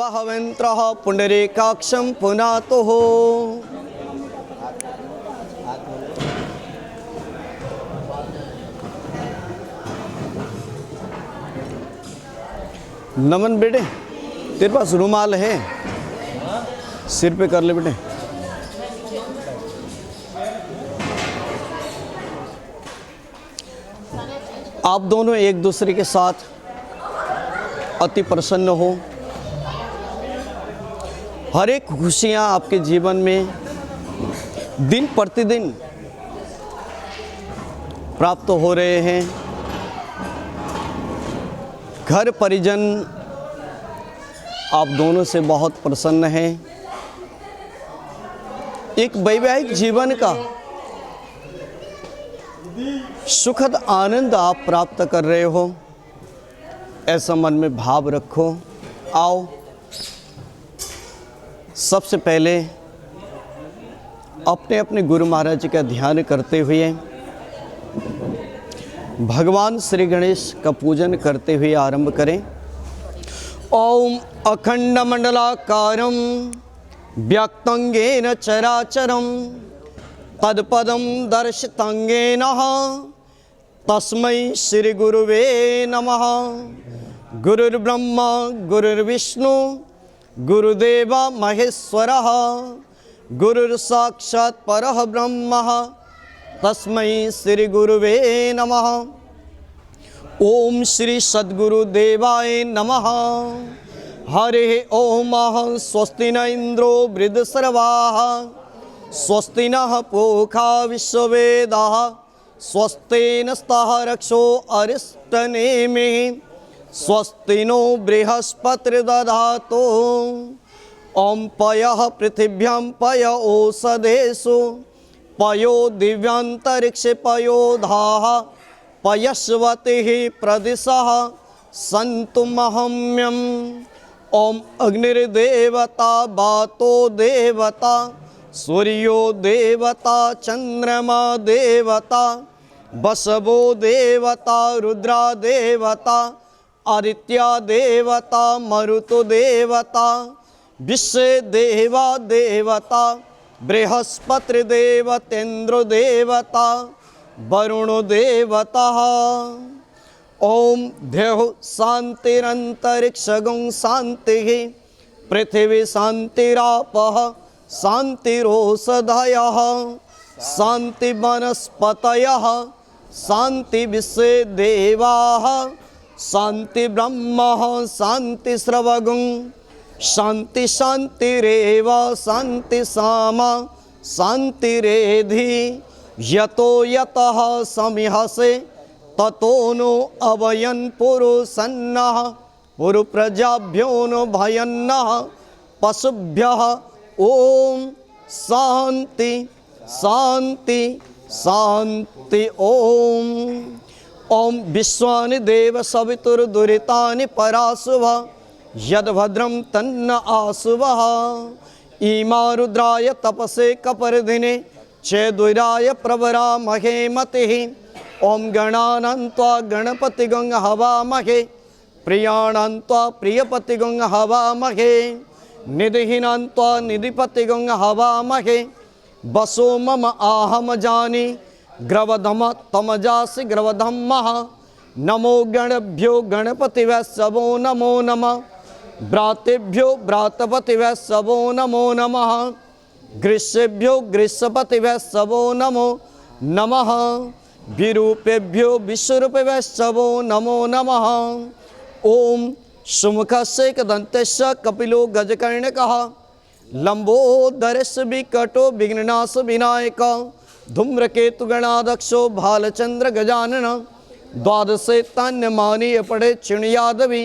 भवन्त्रः पुण्डरीकाक्षं पुनातुः। नमन बेटे, तेरे पास रुमाल है? सिर पे कर ले बेटे। आप दोनों एक दूसरे के साथ अति प्रसन्न हो। हर एक खुशियाँ आपके जीवन में दिन प्रतिदिन प्राप्त हो रहे हैं। घर परिजन आप दोनों से बहुत प्रसन्न हैं। एक वैवाहिक जीवन का सुखद आनंद आप प्राप्त कर रहे हो, ऐसा मन में भाव रखो। आओ, सबसे पहले अपने अपने गुरु महाराज जी का ध्यान करते हुए भगवान श्री गणेश का पूजन करते हुए आरंभ करें। ओम अखंड मंडलाकारं व्यक्तंगेन चराचरं तत्पदं दर्शितंगेन तस्मै श्री गुरुवे नमः। गुरुर्ब्रह्मा गुरुर्विष्णु गुरुदेव महेश्वरः गुरुर्साक्षात् परः ब्रह्म तस्मै श्री गुरुवे नमः। ओम श्री सद्गुरुदेवाय नमः। हरे ओम स्वस्ति न इंद्रो वृद्धसर्वाः स्वस्ति नः पूषा विश्ववेदाः स्वस्ति नस्तः रक्षो अरिष्टनेमिः स्वस्ति नो बृहस्पतिर्दधातु। ओम पयः पृथिव्यां पय ओषधेषु पयो दिव्यांतरिक्षे पयोधाः पयस्वतिः प्रदिशः सन्तु महम्यम्। ओम अग्निर्देवता वातो देवता सूर्यो देवता चंद्रमा देवता वसवो देवता रुद्रा देवता आदित्या देवता मरुतो देवता विश्व देवा देवता बृहस्पति देवतेन्द्र देवता वरुणो देवता। ओम देव शांतिरंतरिक्षगं शांति पृथ्वी शांतिरापः शांतिरोषधयः शांति वनस्पतयः शांति विश्व देवाः शांति ब्रह्म शांति स्रवगुं शांति शांतिरेव शांति सामा शांतिरेधि यतो यतः समिहसे ततो नो अभयन् पुरुषन्नः पुरुप्रजाभ्यो नो भयन्नः पशुभ्यः। ओम शांति शांति शांति। ओम ओम विश्वानि देव सवितुर्दुरितानि पराशुभः यद्भद्रं तन्न आशुभः। इमा रुद्राय तपसे कपर्दिने चेदुराय प्रवरा महे मतिः। ओम गणानान्त्वा गणपतिगं हवामहे प्रियाणान्त्वा प्रियपतिगं हवामहे निधिहीनान्त्वा निधिपतिगं हवामहे। वसो मम आहम जानी ग्रवधम तमजासि ग्रवधम्मः। नमो गणभ्यो गणपतिवैश्रवो नमो नमः। भ्रातेभ्यो भ्रातपतिवैश्रवो नमो नमः। ग्रीष्मेभ्यो ग्रीष्मपतिवैश्रवो नमो नमः। विरूपेभ्यो विश्वरूपवैश्रवो नमो नमः। ओम सुमुखस्य एकदन्तस्य कपिलो गजकर्णकः लंबोदरस्य विकटो विघ्ननाश विनायक धूम्रकेतुगणाध्यक्षो भालचंद्र गजानन द्वादशे तान्यमानी पढ़े चिणयादवि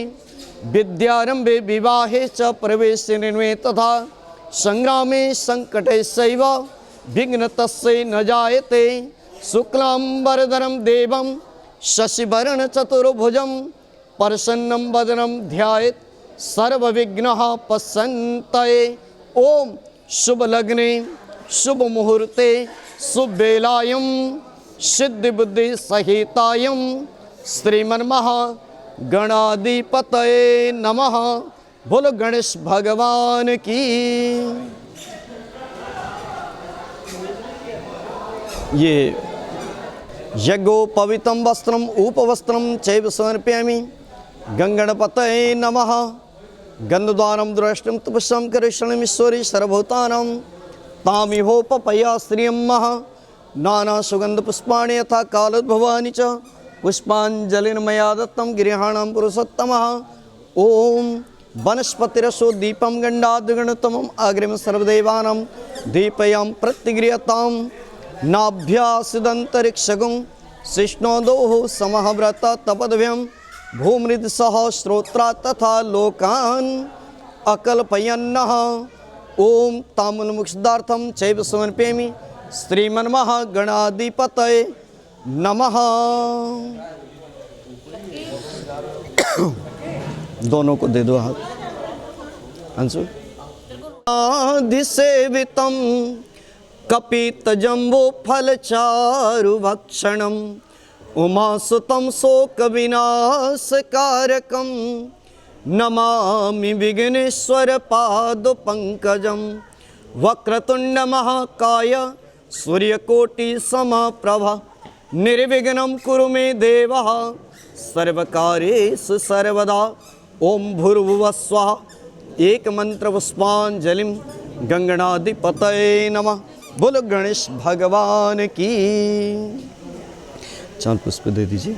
विद्यारंभे विवाहे च प्रवेशे तथा संग्रामे संकटे सैव विघ्नतस्य न जायते। शुक्लांबरधरं देवं शशिवर्ण चतुर्भुजं प्रसन्नं वदनं ध्यायेत् सर्वविघ्नः पश्यन्तये। ओम शुभ लग्ने शुभ मुहूर्ते शुभ बेलायं सिद्धि बुद्धि सहितायं श्रीमन्महा गणाधिपतये नमः। बोलो गणेश भगवान की। ये यज्ञोपवीतं वस्त्रम उपवस्त्रम चैव समर्पयामि गंगणपतये नमः। गंधद्वारं द्रष्टुं तपस्यां करिष्यामीश्वरी सर्वभूतानां तामिहोपपया श्रियं मह नाना सुगंध पुष्पाणि यथा कालोद्भवानि च पुष्पाञ्जलिर्मया दत्तं गिरिहाणां पुरुषोत्तमः। ओम वनस्पतिरसो दीपं गंडाद्गणतमम् अग्रिम सर्वदेवानां दीपयां प्रतिगृहतां नाभ्यासिदन्तरिक्षगं शिष्णोदोः समः व्रत तपद्भ्यं भूमृदसह श्रोत्रा तथा लोकान् अकल्पयन्नः। ओम ताम्बूलमुक्षदार्थं चैव समर्पयामि श्रीमन्महागणाधिपतये नमः। दोनों को दे दो हाथ। अंशु आधिसेवितं कपितजम्बो फलचारुभक्षणं उमासुतं शोकविनाशकारकं नमामि विघ्नेश्वर पादपङ्कजं। वक्रतुण्डमहाकाय सूर्यकोटि समप्रभा निर्विघ्नं कुरु मे देव सर्वकार्येषु सर्वदा। ओम भूर्भुवः स्वः। एक मंत्र पुष्पांजलिं गंगणाधिपतये नमः। बोलो गणेश भगवान की। 4 पुष्प दे दीजिए।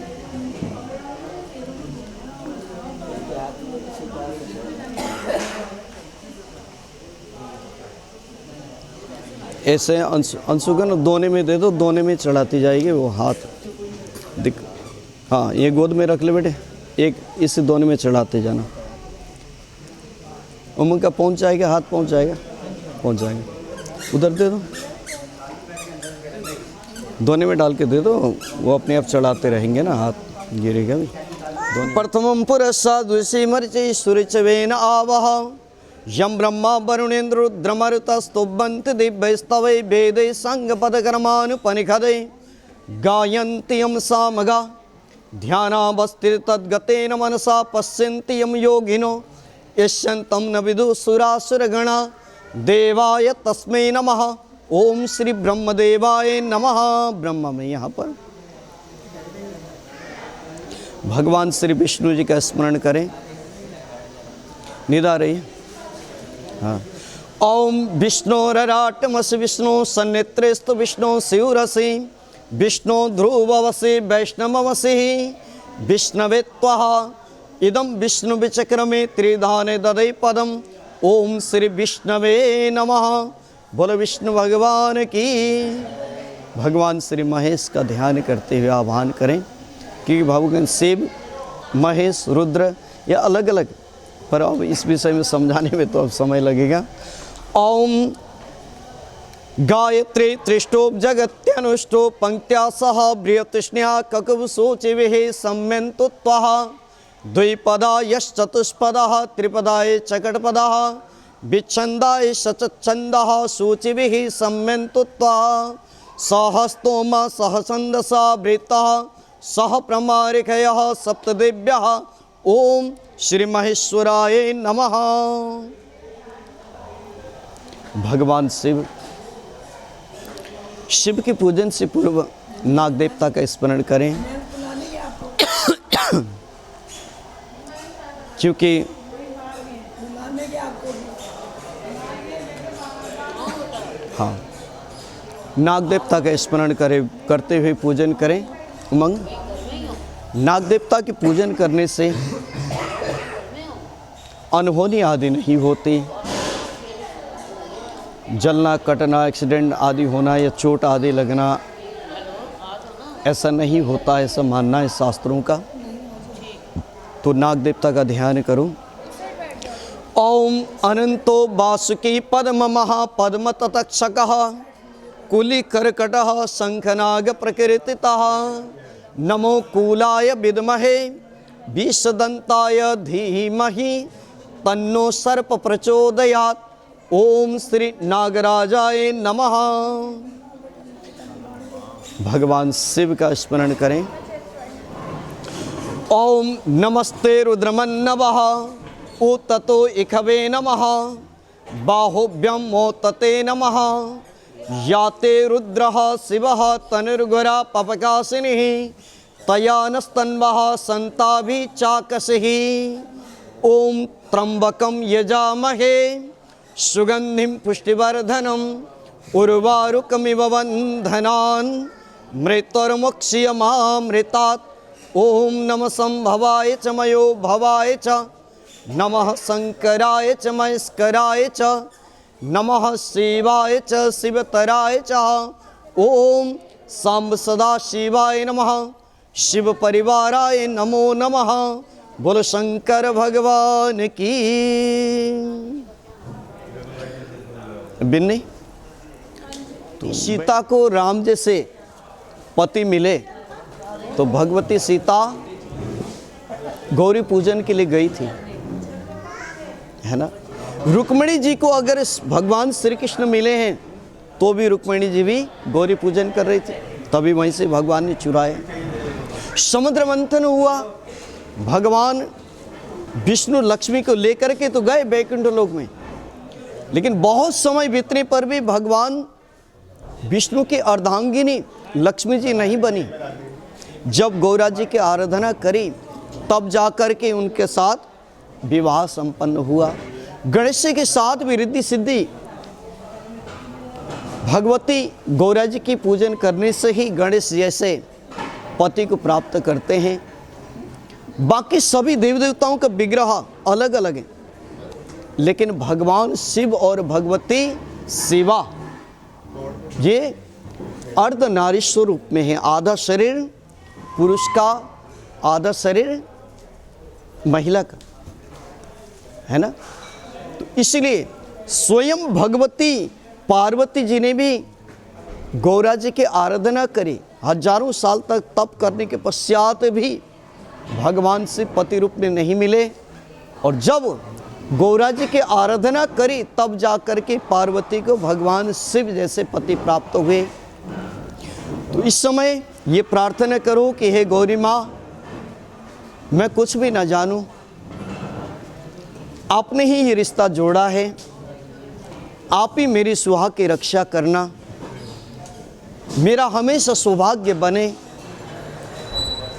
ऐसे अंशुगन दोने में दे दो, दोने में चढ़ाती जाएगी वो हाथ दिख। हाँ ये गोद में रख ले बेटे, एक इस दोने में चढ़ाते जाना। उमंग का पहुंच जाएगा, हाथ पहुंच जाएगा, पहुंच जाएगा। उधर दे दो, दोने में डाल के दे दो, वो अपने आप चढ़ाते रहेंगे ना, हाथ गिरेगा भी। प्रथमं पुरस्साद्विषि मर्चि सुरिचवेन आवह यम ब्रह्मा वरुणेन्द्र रुद्रमरुतस्तुभन्ति दिव्यस्तवै वेदै संगपदकर्मानुपनिषदै गायन्ति यं सामगा ध्यानावस्थितद्गतेन मनसा पश्यन्ति यं योगिनो यस्यन्तं न विदुसुरासुरगणा देवाय तस्मै नमः। ओम श्री ब्रह्मदेवाय नमः। ब्रह्म में यहाँ पर भगवान श्री विष्णु जी का स्मरण करें। निदा रही। हाँ। ओम विष्णोरराटमसि विष्णु सन्नित्रेस्तु विष्णु शिवरसि विष्णु ध्रुववसि वैष्णवमसि विष्णवे त्वः इदं विष्णु विचक्रमे त्रिधाने ददे पदम। ओम श्री विष्णवे नमः। बोलो विष्णु भगवान की। भगवान श्री महेश का ध्यान करते हुए आह्वान करें कि भगवान शिव महेश रुद्र या अलग अलग, पर अब इस विषय में समझाने में तो अब समय लगेगा। ओम गायत्री त्रिष्टोप जगत्यनुष्टो पंक्त्या सह बृहतृष्ण्या ककवशोचिभिः सम्यन्तु त्वः द्विपदा यश्चतुष्पदः त्रिपदाय चकटपदः विच्छन्दाय शतच्छन्दः सूचिभिः सम्यन्तु त्वः सहस्तोम सहछन्दसा वृत्तः सह प्रमारिकयः सप्तदेव्यः। ओम श्री महेश्वराय नमः। भगवान शिव के पूजन से पूर्व नाग देवता का स्मरण करें, क्योंकि हाँ नाग देवता का स्मरण करें, करते हुए पूजन करें। उमंग, नाग देवता के पूजन करने से अनहोनी आदि नहीं होती, जलना कटना एक्सीडेंट आदि होना या चोट आदि लगना ऐसा नहीं होता, ऐसा मानना है शास्त्रों का। तो नाग देवता का ध्यान करो। ओम अनंतो वासुकी पद्म महापद्म ततक्षकः कुली कर्कटः शंखनाग प्रकृतितः नमो कूलाय विद्महे विषदंताय धीमहि तन्नो सर्प प्रचोदयात्। ओम श्री नागराजाय नमः। भगवान शिव का स्मरण करें। ओम नमस्ते रुद्रमन्नवः ओ ततो इखवे नमः बाहुभ्यं मोतते नमः याते रुद्रः शिवः तनुर्गुरा पपकासिनिः तया नस्तन्वः सन्ताभिचाकसिः ॐ त्र्यम्बकं यजामहे सुगन्धिं पुष्टिवर्धनम् उर्वारुकमिव बन्धनान् मृत्युर्मुक्ष्यमामृतात् ॐ नमः संभवाय च मयो भवाय च नमः शंकराय च महेश्वराय च नमः शिवाय च शिवतराय च ॐ सांब सदा शिवाय नमः शिव परिवाराय नमो नमः। बोलो शंकर भगवान की। बिन्नी, सीता को राम जैसे पति मिले तो भगवती सीता गौरी पूजन के लिए गई थी, है ना। रुक्मिणी जी को अगर भगवान श्री कृष्ण मिले हैं तो भी रुक्मिणी जी भी गौरी पूजन कर रही थी, तभी वहीं से भगवान ने चुराए। समुद्र मंथन हुआ, भगवान विष्णु लक्ष्मी को लेकर के तो गए बैकुंठ लोक में, लेकिन बहुत समय बीतने पर भी भगवान विष्णु की अर्धांगिनी लक्ष्मी जी नहीं बनी। जब गौरा जी की आराधना करी तब जाकर के उनके साथ विवाह संपन्न हुआ। गणेश जी के साथ भी रिद्धि सिद्धि भगवती गौरा जी की पूजन करने से ही गणेश जैसे पति को प्राप्त करते हैं। बाकी सभी देवी देवताओं का विग्रह अलग अलग है, लेकिन भगवान शिव और भगवती शिवा ये अर्ध नारीश्वर रूप में है। आधा शरीर पुरुष का, आधा शरीर महिला का, है ना। तो इसलिए स्वयं भगवती पार्वती जी ने भी गौरा जी की आराधना करी। हजारों साल तक तप करने के पश्चात भी भगवान से पति रूप में नहीं मिले, और जब गौरा जी की आराधना करी तब जाकर के पार्वती को भगवान शिव जैसे पति प्राप्त हुए। तो इस समय ये प्रार्थना करो कि हे गौरी माँ, मैं कुछ भी ना जानूं, आपने ही ये रिश्ता जोड़ा है, आप ही मेरी सुहाग की रक्षा करना, मेरा हमेशा सौभाग्य बने,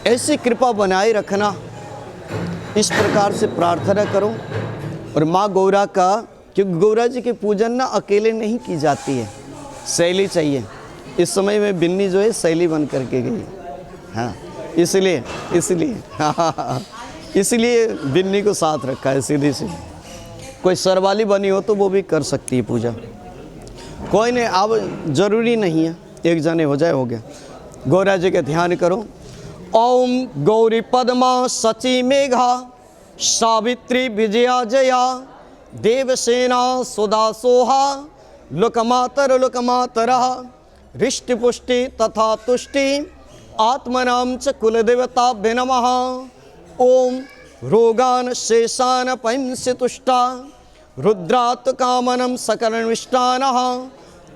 ऐसी कृपा बनाए रखना। इस प्रकार से प्रार्थना करो। और माँ गौरा का, क्योंकि गौरा जी की पूजन ना अकेले नहीं की जाती है, शैली चाहिए। इस समय में बिन्नी जो है शैली बन करके गई, हाँ, इसलिए बिन्नी को साथ रखा है। सीधी सी कोई सरवाली बनी हो तो वो भी कर सकती है पूजा, कोई नहीं, अब जरूरी नहीं है, एक जने हो जाए हो गया। गौरा जी का ध्यान करो। ओम गौरी पद्मा सची मेघा सावित्री विजया जया देवसेना सुधा सोहा लोकमातर लोकमातरः हृष्टि पुष्टि तथा तुष्टि आत्मनां च कुलदेवताभ्ये नमः। ओम रोगान शेषान पंस्य तुष्टा रुद्रात् कामनं सकलनिष्टानः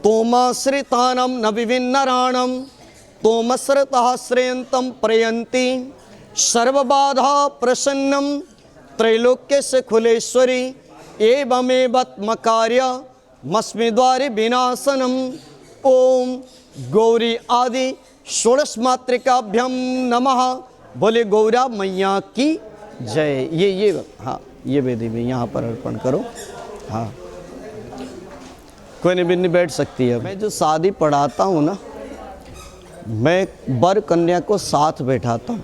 तोमाश्रितानं न विभिन्नराणं तोमश्रितः श्रेयन्तं प्रयन्ति सर्वबाधा प्रसन्नं त्रैलोक्यस्य कुलेश्वरी एवमेवत्मकार्यमस्मि द्वारे विनाशनम्। ओम गौरी आदि षोडश मातृकाभ्यम नमः। बोले गौरा मैया की जय। ये हाँ, ये वेदी में यहाँ पर अर्पण करो। हाँ, कोई नहीं, बिन्नी बैठ सकती है। मैं जो शादी पढ़ाता हूँ ना, मैं वर कन्या को साथ बैठाता हूँ,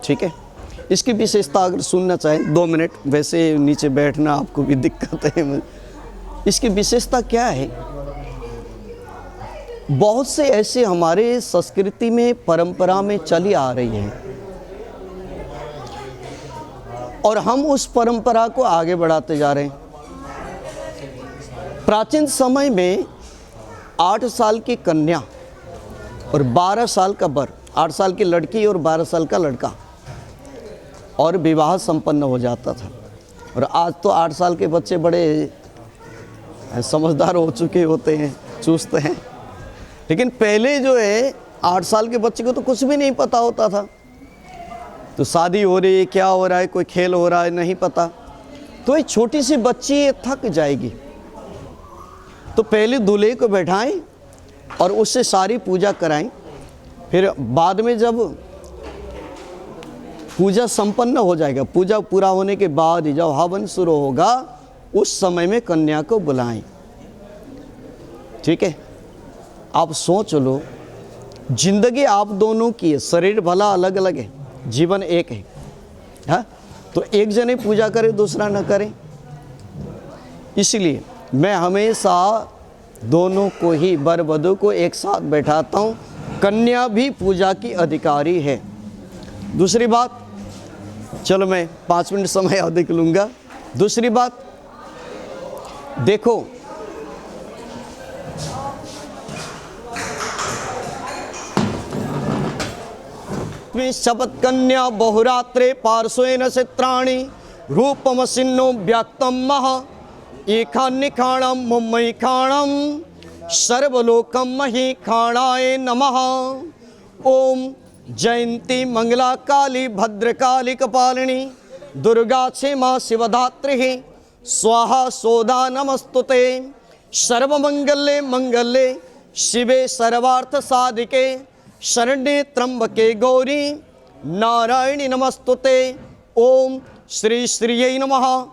ठीक है। इसकी विशेषता अगर सुनना चाहें 2 मिनट, वैसे नीचे बैठना आपको भी दिक्कत है। इसकी विशेषता क्या है? बहुत से ऐसे हमारे संस्कृति में, परंपरा में चली आ रही है और हम उस परंपरा को आगे बढ़ाते जा रहे हैं। प्राचीन समय में 8 साल की कन्या और 12 साल का वर, 8 साल की लड़की और 12 साल का लड़का, और विवाह संपन्न हो जाता था। और आज तो 8 साल के बच्चे बड़े समझदार हो चुके होते हैं, चुस्त हैं, लेकिन पहले जो है 8 साल के बच्चे को तो कुछ भी नहीं पता होता था। तो शादी हो रही है, क्या हो रहा है, कोई खेल हो रहा है, नहीं पता। तो ये छोटी सी बच्ची ये थक जाएगी, तो पहले दूल्हे को बैठाएं और उससे सारी पूजा कराएं। फिर बाद में जब पूजा संपन्न हो जाएगा, पूजा पूरा होने के बाद जब हवन शुरू होगा, उस समय में कन्या को बुलाएं। ठीक है, आप सोच लो, जिंदगी आप दोनों की है, शरीर भला अलग अलग है, जीवन एक है, हाँ? तो एक जने पूजा करे, दूसरा न करे। इसलिए मैं हमेशा दोनों को ही, वर वधू को एक साथ बैठाता हूँ। कन्या भी पूजा की अधिकारी है। दूसरी बात, चलो मैं 5 मिनट समय अधिक लूँगा। दूसरी बात देखो, शपथ कन्या बहुरात्रे पार्श्वेन चित्राणि रूपमसिन्नो व्यक्तम मह एकान्निखाणम मुम्मयी खाणम सर्वलोकम मही खाणाय नमः। ओम जयंती मंगला काली भद्रकाली कपालिनी दुर्गा क्षेमा शिवधात्री स्वाहा सोदा नमस्तुते। सर्वमंगले मंगले शिवे सर्वार्थ साधिके शरण्ये त्र्यंबके गौरी नारायणी नमस्तुते। ओम श्री श्रीयै नमः,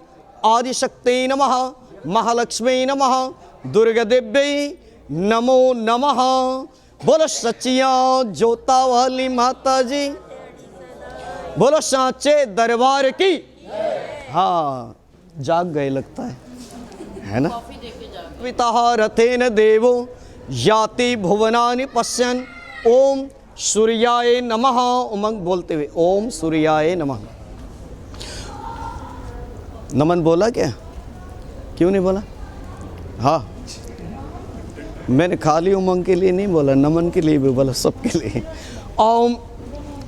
आदिशक्त्यै नमः, महालक्ष्मी नमः, दुर्गादेव्यै नमो नमः। बोलो सच्चिया जोता वाली माता जी, बोलो सांचे दरबार की। हाँ, जाग गए लगता है ना। पिता रथेन देवो याति भुवनानि पश्यन्। ओम सूर्याय नमः। उमंग बोलते हुए ओम सूर्याय नमः। नमन बोला क्या? क्यों नहीं बोला? हाँ, मैंने खाली उमंग के लिए नहीं बोला, नमन के लिए भी बोला, सबके लिए। ओम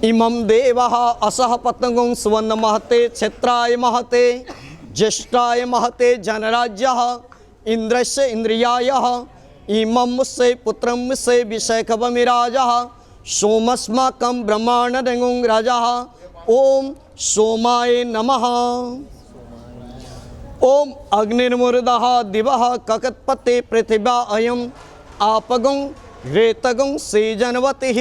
इमं देवः असह पतंगं स्वर्ण महते क्षेत्राय महते ज्येष्ठाय महते जनराज्यः इंद्रस्य इंद्रियायः इमं मुस्य पुत्रं मुस्य विषयखवमिराजः सोमस्माकं ब्रह्माण्डं राजः। ओम सोमाय नमः। ओम अग्निर्मुर्दः दिवः ककत्पते पृथिव्या अयम् आपगं रेतगं सेजनवतिः।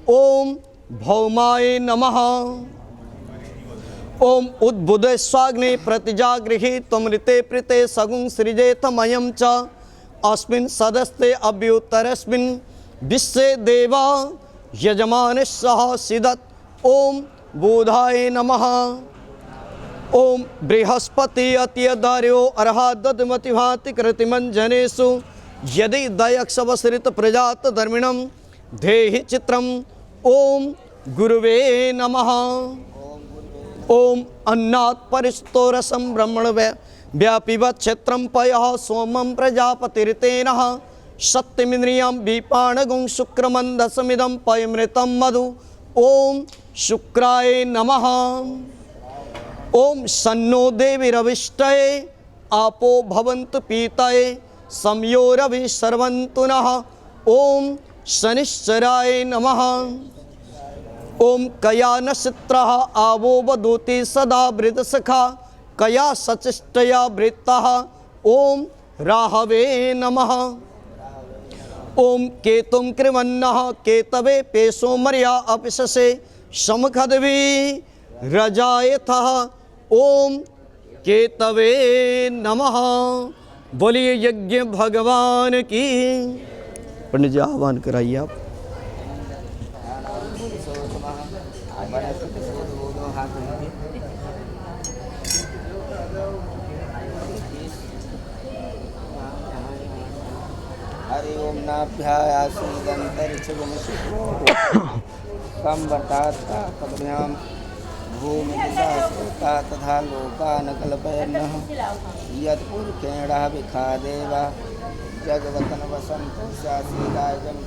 ओम भौमाय नमः। ओम उद्बुधे स्वाग्ने प्रतिजागृहि त्वमृते प्रीते सगुं सृजेतमयं च अस्मिन् सदस्ते अभ्युत्तरस्मिन् विश्वे देवा यजमानस्सह सिदत्। ओम बुधाय नमः। ओम बृहस्पति अत्यदार्यो अर्हादमतिभाति कृतिमंजनेषु यदि दयक्षवसरित प्रजात धर्मिणं धेहि चित्रम्। ओम गुरुवे नमः। ओम अन्नात् परिष्तो रसं ब्रह्मण व्यापिवत् क्षेत्रं पयः सोमं प्रजापतिर्तेनः सत्यमिन्द्रियं विपाणगुं शुक्रमन्दसमिदं पयमृतं मधु। ओम शुक्राय नमः। ओम सन्नो देवीरविष्टये आपो भवन्तु पीतये संयोरभि सर्वन्तु नः। ओम शनिश्चराय नमः। ओम कया नक्षत्रः आवो वदोति सदा वृतसखा कया सचिष्टया वृत्तः। ओम राहवे नमः। ओम केतुं कृवन्नः केतवे पेशो मर्या अपिशसे समखद्वी रजायथः। ओम केतवे नमः। बोलिए यज्ञ भगवान की। पंडित जी आह्वान कराइए आप। हरि ओम नाभ्यासीदन्तरिक्षगमशुभ्रोः कद्भ्याम भूमि दिशा तथा लोकान् कल्पयन्नः यत्पुरुषेणः विखादेवा जगवतन वसंतो स्यासीदायं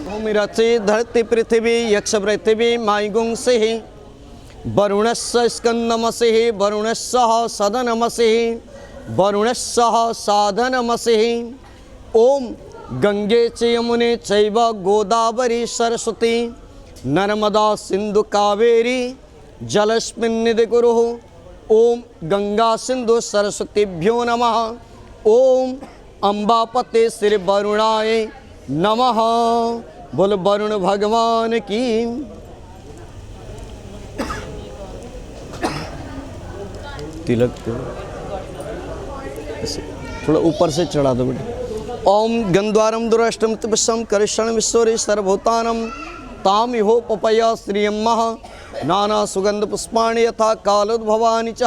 भूमि रचि धरती पृथ्वी यक्ष पृथ्वी माईगुं से वरुणस्य स्कंदमसिः वरुणस्य सदनमसिः वरुणस्य साधनमसिः। ओम गंगे च यमुने चैव गोदावरी सरस्वती नर्मदा सिंधु कावेरी जलस्मिन्निधि कुरुः। ओम गंगा सिंधु सरस्वतीभ्यो नमः। ओम अम्बापते श्री वरुणाय नमः। बोल वरुण भगवान की। तिलक थोड़ा ऊपर से चढ़ा दो बेटे। ओम गंद्वारम दुराष्टम तिपस्सम करिष्ण विश्वरी सर्वभूतानम ताम हो पपया श्रियम्मः नाना सुगंध पुष्पाणि यथा कालोद्भवानि च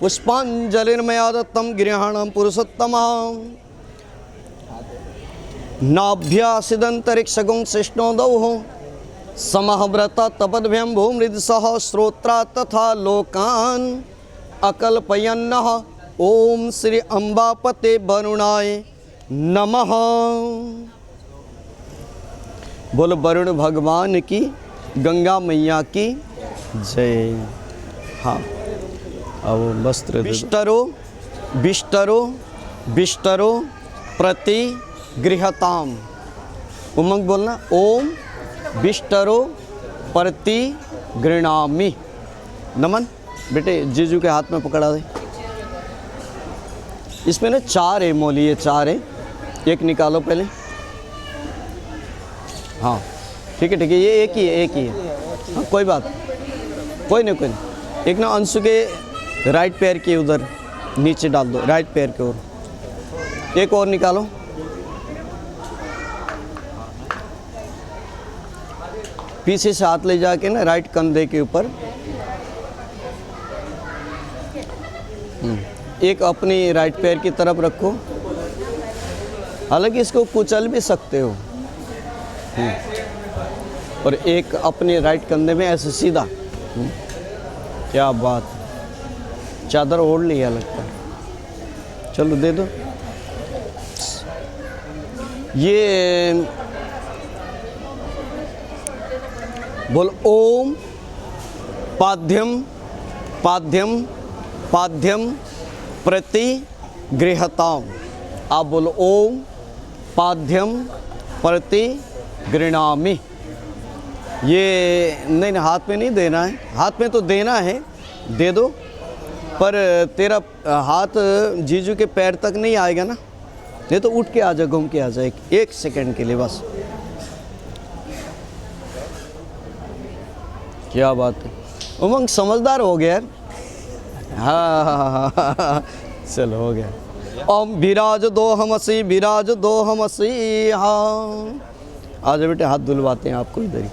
पुष्पांजलिर्मया दत्तं गृहाणं पुरुषोत्तमः। नाभ्यासिदंतरिक्षगुं शिष्णोदौः समः व्रत तपद्भ्यं भूमृदिसः श्रोत्रा तथा लोकान् अकल्पयन्नः। ओम श्री अम्बापते वरुणाय नमः। बोलो वरुण भगवान की, गंगा मैया की जय। हाँ अब वस्त्र बिस्तरो बिस्तरो बिस्तरो प्रति गृहताम। उमंग बोलना। ओम बिस्तरो प्रति गृणामि। नमन बेटे जीजू के हाथ में पकड़ा दे। इसमें ना 4 है मौली, ये 4 है, एक निकालो पहले। हाँ ठीक है ये एक ही है हाँ कोई बात कोई नहीं एक ना अंशु के राइट पैर के उधर नीचे डाल दो, राइट पैर के ओर। एक और निकालो। पीछे से हाथ ले जाके ना राइट कंधे के ऊपर। एक अपनी राइट पैर की तरफ रखो, हालांकि इसको कुचल भी सकते हो। और एक अपने राइट कंधे में ऐसे सीधा। क्या बात, चादर ओढ़ लिया लगता है। चलो दे दो। ये बोल ओम पाद्यम पाद्यम पाद्यम प्रति गृहताम। आप बोलो ओम पाद्यम प्रति गृणामि। ये नहीं हाथ में नहीं देना है, हाथ में तो देना है, दे दो, पर तेरा हाथ जीजू के पैर तक नहीं आएगा ना। नहीं तो उठ के आ जा, घूम के आ जा एक सेकंड के लिए बस। क्या बात है, उमंग समझदार हो गया यार। हाँ चलो हो गया। ओम विराज दो हमसी विराज दो हमसी। हाँ आ जाओ बेटे, हाथ धुलवाते हैं आपको, इधर ही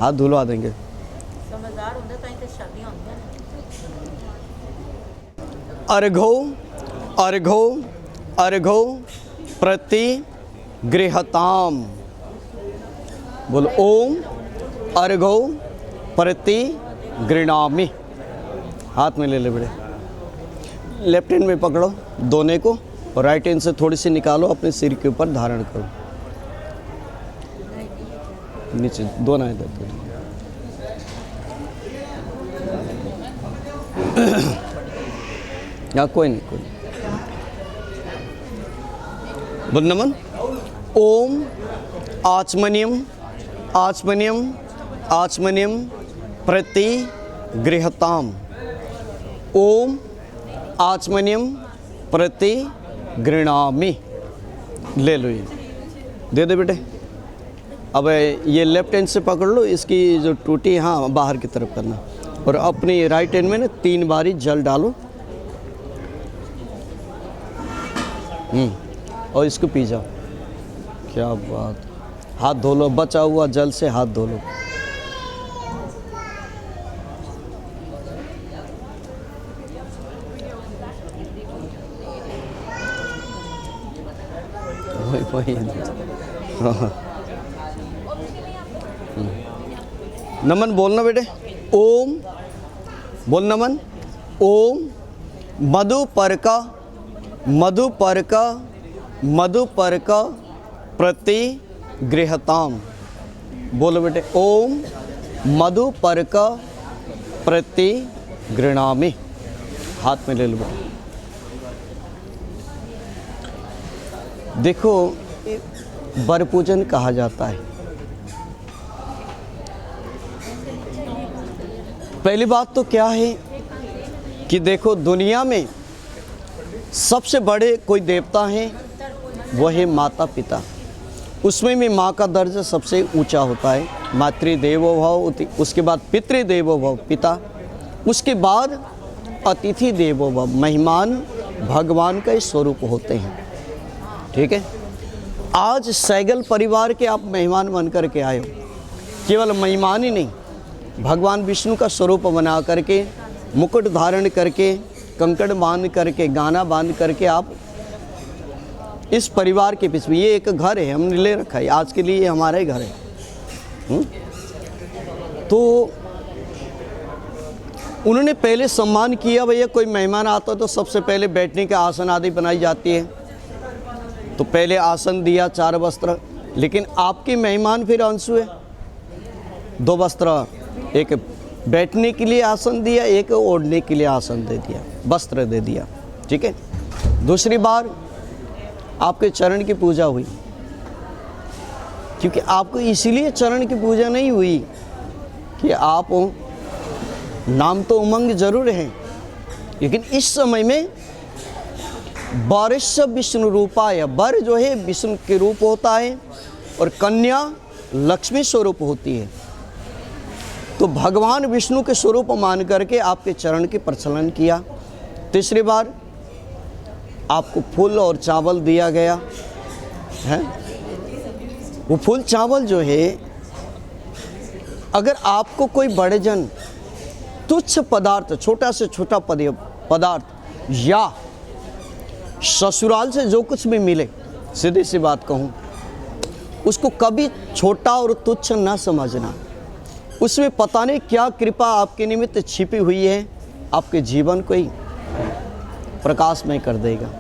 हाथ धुलवा देंगे। समझदार होंगे तो इनके शादी होंगे। अर्घो अर्घो अर्घो प्रति गृहताम। बोलो ओम अर्घो प्रति गृणामि। हाथ में ले ले बड़े, लेफ्ट हैंड में पकड़ो दोने को और राइट हैंड से थोड़ी सी निकालो, अपने सिर के ऊपर धारण करो। नीचे दोनों इधर या कोई नहीं बोल नमन। ओम आचमनियम आचमनियम आचमनियम प्रति गृहताम। ओम आचमनियम प्रति गृणामि। ले लो, ये दे दे बेटे। अब ये लेफ्ट हैंड से पकड़ लो, इसकी जो टूटी हाँ बाहर की तरफ करना, और अपनी राइट हैंड में ना 3 बारी जल डालो और इसको पी जाओ। क्या बात, हाथ धो लो, बचा हुआ जल से हाथ धो लो। वही नमन बोलना बेटे। ओम बोल नमन। ओम मधुपर्का मधुपर्का मधुपर्का प्रति गृहताम। बोलो बेटे। ओम मधुपर्का प्रतिगृह्णामि। हाथ में ले लो। देखो, वर पूजन कहा जाता है। पहली बात तो क्या है कि देखो, दुनिया में सबसे बड़े कोई देवता हैं, वो है माता पिता। उसमें भी माँ का दर्जा सबसे ऊंचा होता है। मातृदेवो भव, उसके बाद पितृदेवो भव पिता, उसके बाद अतिथि देवो भव, मेहमान भगवान का ही स्वरूप होते हैं। ठीक है, आज सैगल परिवार के आप मेहमान बन कर के आए हो। केवल मेहमान ही नहीं, भगवान विष्णु का स्वरूप बना करके, मुकुट धारण करके, कंकड़ बांध करके, गाना बांध करके आप इस परिवार के बीच में, ये एक घर है, हमने ले रखा है आज के लिए, ये हमारा ही घर है। तो उन्होंने पहले सम्मान किया। भैया कोई मेहमान आता तो सबसे पहले बैठने के आसन आदि बनाई जाती है, तो पहले आसन दिया, 4 वस्त्र। लेकिन आपके मेहमान फिर अंशु है, 2 वस्त्र, एक बैठने के लिए आसन दिया, एक ओढ़ने के लिए आसन दे दिया, वस्त्र दे दिया। ठीक है, दूसरी बार आपके चरण की पूजा हुई, क्योंकि आपको इसीलिए चरण की पूजा नहीं हुई कि आप नाम तो उमंग जरूर है, लेकिन इस समय में वरस्य विष्णु रूपाय, वर जो है विष्णु के रूप होता है और कन्या लक्ष्मी स्वरूप होती है। तो भगवान विष्णु के स्वरूप मान करके आपके चरण की प्रचलन किया। तीसरी बार आपको फूल और चावल दिया गया है। वो फूल चावल जो है, अगर आपको कोई बड़े जन तुच्छ पदार्थ, छोटा से छोटा पदार्थ या ससुराल से जो कुछ भी मिले, सीधी सी बात कहूँ, उसको कभी छोटा और तुच्छ ना समझना। उसमें पता नहीं क्या कृपा आपके निमित्त छिपी हुई है, आपके जीवन को ही प्रकाशमय कर देगा।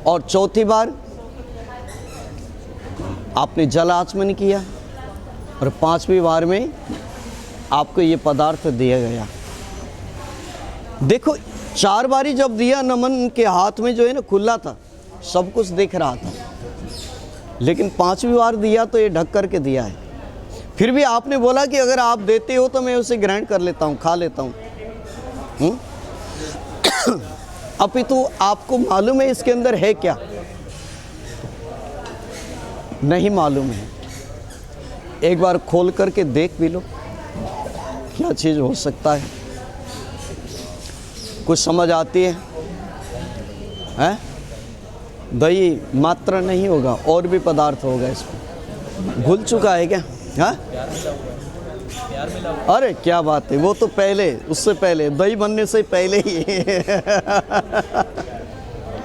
और चौथी बार आपने जल आचमन किया और 5वीं बार में आपको ये पदार्थ दिया गया। देखो, 4 बारी जब दिया, नमन के हाथ में जो है ना खुला था, सब कुछ दिख रहा था, लेकिन 5वीं बार दिया तो ये ढक करके दिया है। फिर भी आपने बोला कि अगर आप देते हो तो मैं उसे ग्रहण कर लेता हूँ, खा लेता हूँ। अपितु आपको मालूम है इसके अंदर है क्या? नहीं मालूम है। एक बार खोल करके देख भी लो क्या चीज़ हो सकता है। कुछ समझ आती है? हैं? दही मात्र नहीं होगा, और भी पदार्थ होगा इसमें। भूल चुका है क्या? हाँ? अरे क्या बात है, वो तो पहले, उससे पहले, दही बनने से पहले ही।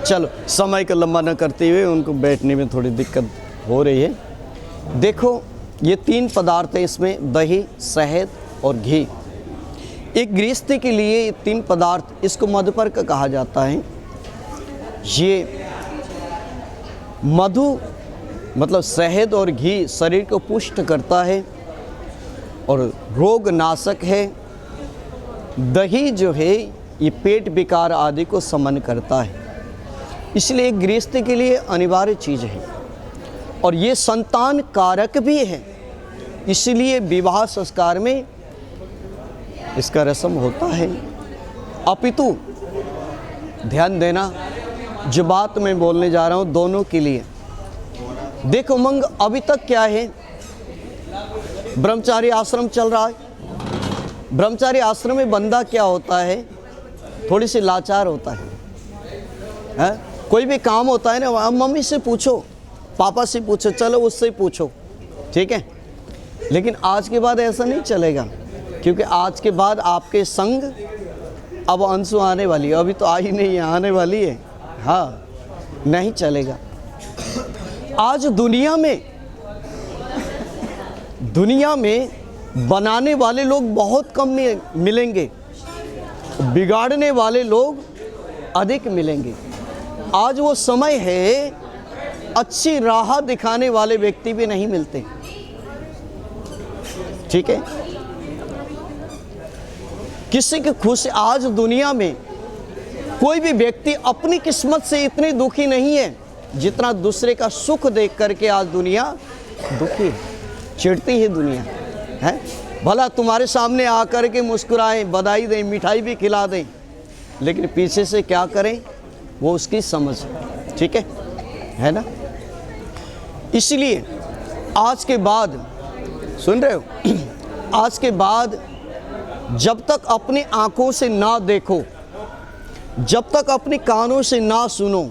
चलो, समय को लंबा न करते हुए, उनको बैठने में थोड़ी दिक्कत हो रही है। देखो, ये 3 पदार्थ है इसमें, दही, शहद और घी। एक गृहस्थी के लिए ये 3 पदार्थ, इसको मधुपर्क कहा जाता है। ये मधु मतलब शहद और घी शरीर को पुष्ट करता है और रोग नाशक है। दही जो है ये पेट विकार आदि को शमन करता है, इसलिए एक गृहस्थी के लिए अनिवार्य चीज़ है। और ये संतान कारक भी है, इसलिए विवाह संस्कार में इसका रस्म होता है। अपितु ध्यान देना, जो बात मैं बोलने जा रहा हूँ दोनों के लिए। देखो उमंग, अभी तक क्या है, ब्रह्मचारी आश्रम चल रहा है। ब्रह्मचारी आश्रम में बंदा क्या होता है, थोड़ी सी लाचार होता है। कोई भी काम होता है ना, मम्मी से पूछो, पापा से पूछो, चलो उससे ही पूछो, ठीक है। लेकिन आज के बाद ऐसा नहीं चलेगा, क्योंकि आज के बाद आपके संग अब अंशु आने वाली है, अभी तो आई नहीं है, आने वाली है। हाँ, नहीं चलेगा। आज दुनिया में बनाने वाले लोग बहुत कम मिलेंगे, बिगाड़ने वाले लोग अधिक मिलेंगे। आज वो समय है, अच्छी राह दिखाने वाले व्यक्ति भी नहीं मिलते, ठीक है। किसी की खुशी, आज दुनिया में कोई भी व्यक्ति अपनी किस्मत से इतनी दुखी नहीं है जितना दूसरे का सुख देख करके आज दुनिया दुखी है, चिढ़ती है दुनिया है। भला तुम्हारे सामने आकर के मुस्कुराएं, बधाई दें, मिठाई भी खिला दें, लेकिन पीछे से क्या करें वो उसकी समझ, ठीक है ना। इसलिए आज के बाद, सुन रहे हो, आज के बाद जब तक अपनी आंखों से ना देखो, जब तक अपने कानों से ना सुनो,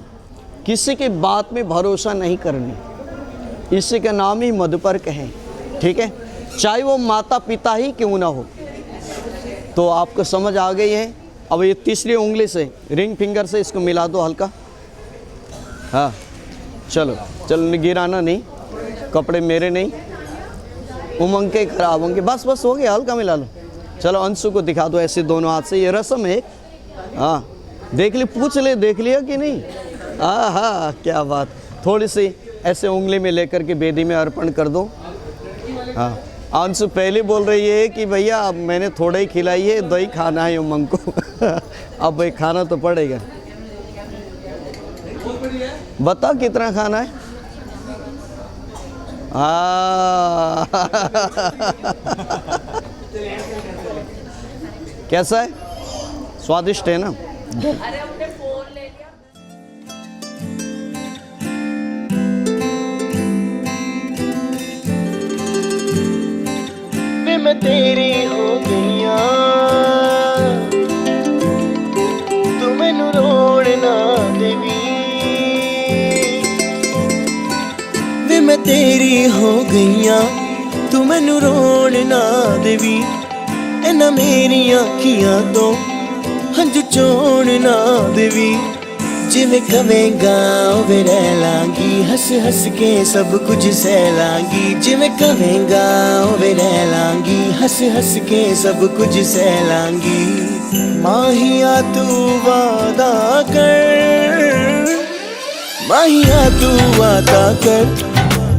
किसी की बात में भरोसा नहीं करनी। इसी का नाम ही मधुपर्क है, ठीक है, चाहे वो माता पिता ही क्यों ना हो। तो आपको समझ आ गई है। अब ये तीसरी उंगली से, रिंग फिंगर से इसको मिला दो हल्का। हाँ चलो चलो, गिराना नहीं, कपड़े मेरे नहीं, उमंग के खराब होंगे। बस बस हो गया, हल्का मिला लो। चलो अंशु को दिखा दो ऐसे दोनों हाथ से, ये रस्म है। हाँ देख ली, पूछ ले, देख लिया कि नहीं? हाँ क्या बात। थोड़ी सी ऐसे उंगली में लेकर के बेदी में अर्पण कर दो। हाँ अंशु पहले बोल रही है कि भैया अब मैंने थोड़ा ही खिलाई है, दही खाना है उमंग को। अब भाई खाना तो पड़ेगा। बताओ कितना खाना है? कैसा है? स्वादिष्ट है ना? मैं तेरी हो गईया, तू मैनू रोड़ ना देवी। वे मैं तेरी हो गईया, तू मैनू रोड़ ना देवी। इन्हां मेरी अखियां तो हंझू चोण ना देवी। जिवें कवेंगा उवें रह लांगी, हंस हंस के सब कुछ सह लांगी। जिवें कवेंगा उवें रह लांगी, हंस हंस के सब कुछ सह लांगी। माहिया तू वादा कर, माहिया तू वादा कर,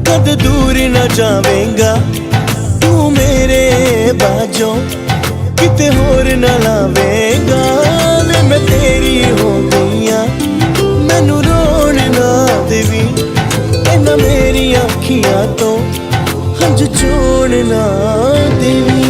कद दूर न जावेंगा तू मेरे बाजों, किते होर न लावेंगा। वे मैं तेरी हो गईया, मैनू रोण ना देवी। इन्हां मेरी अखियां तो हंझ चोण ना देवी।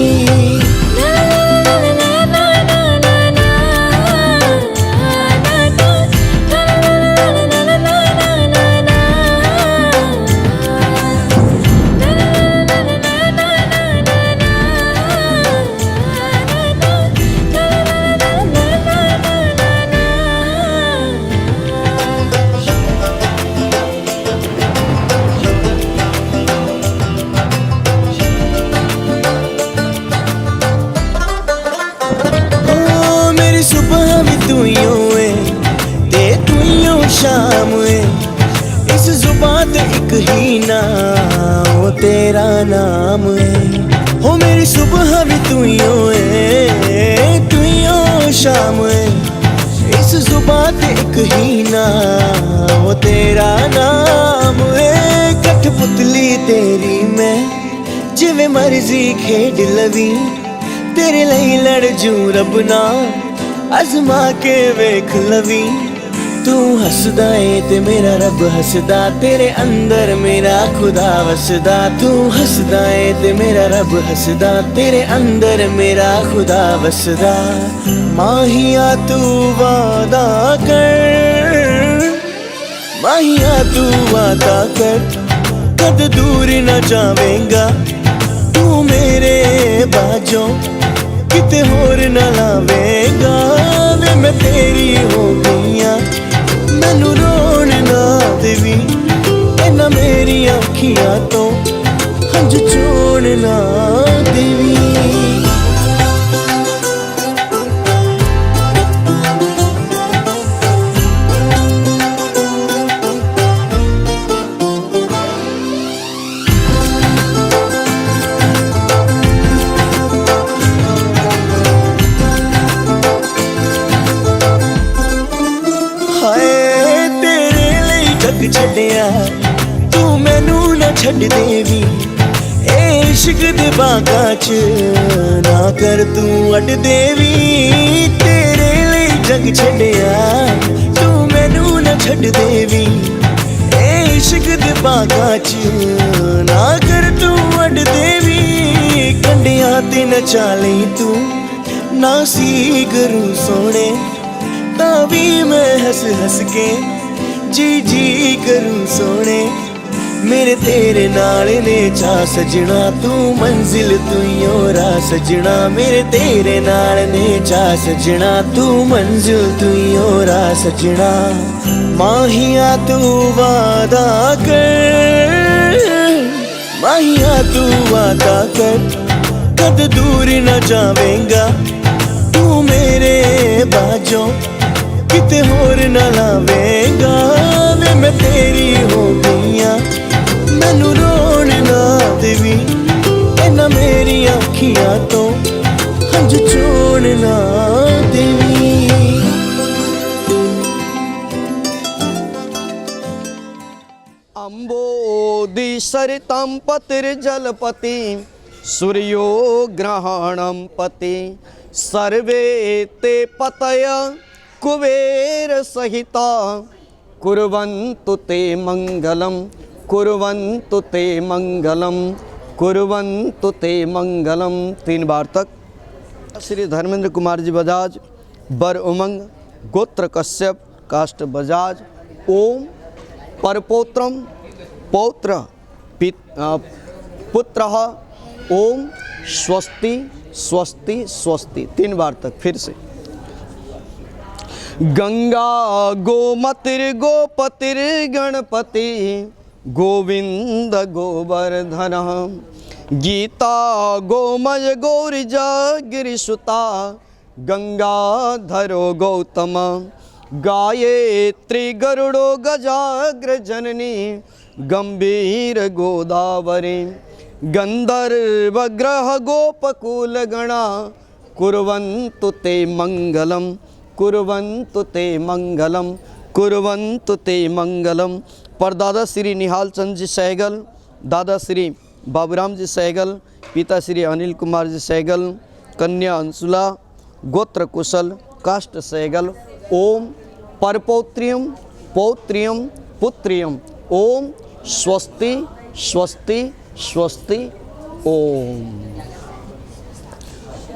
सुबह भी तू है ते तू शाम है। इस जुबान ते एक ही नाम, वो तेरा नाम है। हो मेरी सुबह भी तू है, तू शाम है। इस जुबान ते एक ही नाम, वो तेरा नाम है। कठपुतली तेरी मैं जिवें मर्जी खेड लवी, तेरे लिए लड़ जू रब ना अजमा के वेख लवी। तू हसदा है ते मेरा रब हसदा, तेरे अंदर मेरा खुदा वसदा। तू हसदा है ते मेरा रब हसदा, तेरे अंदर मेरा खुदा वसदा। माहिया तू वादा कर, माहिया तू वादा कर, कद दूर न जावेंगा तू मेरे बाजों, किते होर न लावेंगा। वे मैं तेरी हो गईया, मैनू रोण ना देवी। इन्हां मेरी अखियां तो हंझ चोण ना देवी। छड्डिया तू मैनू ना छड्ड देवी। ए इश्क दे बागां च ना कर तू अड देवी तेरे लिए जग छड्डिया तू मैनू ना छड्ड देवी ए इश्क दे बागां च ना कर तू अड देवी कंडियां ते नचा लई तू ना सी करूं सोने तावी मैं हंस हंस के जी करूं सोने मेरे तेरे नाल ने चा सजना तू मंजिल तू योरा सजना मेरे तेरे नाल ने चा सजना तू मंजिल तू योरा सजना माहिया तू वादा कर माहिया तू वादा कर कद दूर न जावेंगा तू मेरे बाजों किते होर न लावेंगा वे मैं तेरी हो गईया मैनू रोन ना देवी इन्ना मेरी अखियां तो हंझ छोड़ ना देवी अम्बोदि सरितं पतिर्जलपति सूर्यो ग्रहणं पति सर्वे ते पतय कुबेर सहिता कुर्वन्तु ते मंगलम कुर्वन्तु ते मंगलम कुर्वन्तु ते मंगलम। 3 बार तक। श्री धर्मेंद्र कुमार जी बजाज, बर उमंग, गोत्र कश्यप, काष्ठ बजाज। ओम परपोत्रम पौत्र पुत्र ओम स्वस्ति स्वस्ति स्वस्ति। 3 बार तक फिर से। गंगा गोमतिर गोपतिर गणपति गोविंद गोवर्धन गीता गोमय गौरिजा गिरिसुता गंगाधरो गौतम गायत्री गरुड़ो गजाग्र जननी गंभीर गोदावरी गंधर्व ग्रह गोपकुल गणा कुर्वन्तु ते मंगलम कुर्वन्तु ते मंगलम कुर्वन्तु ते मंगलम। परदादा श्री निहाल चंद जी सहगल, दादा श्री बाबूराम जी सहगल, पिता श्री अनिल कुमार जी सहगल, कन्या अंशुला, गोत्र कुशल, काष्ठ सहगल। ओम परपौत्रियम पौत्रियम पुत्रियम ओम स्वस्ति स्वस्ति स्वस्ति ओम।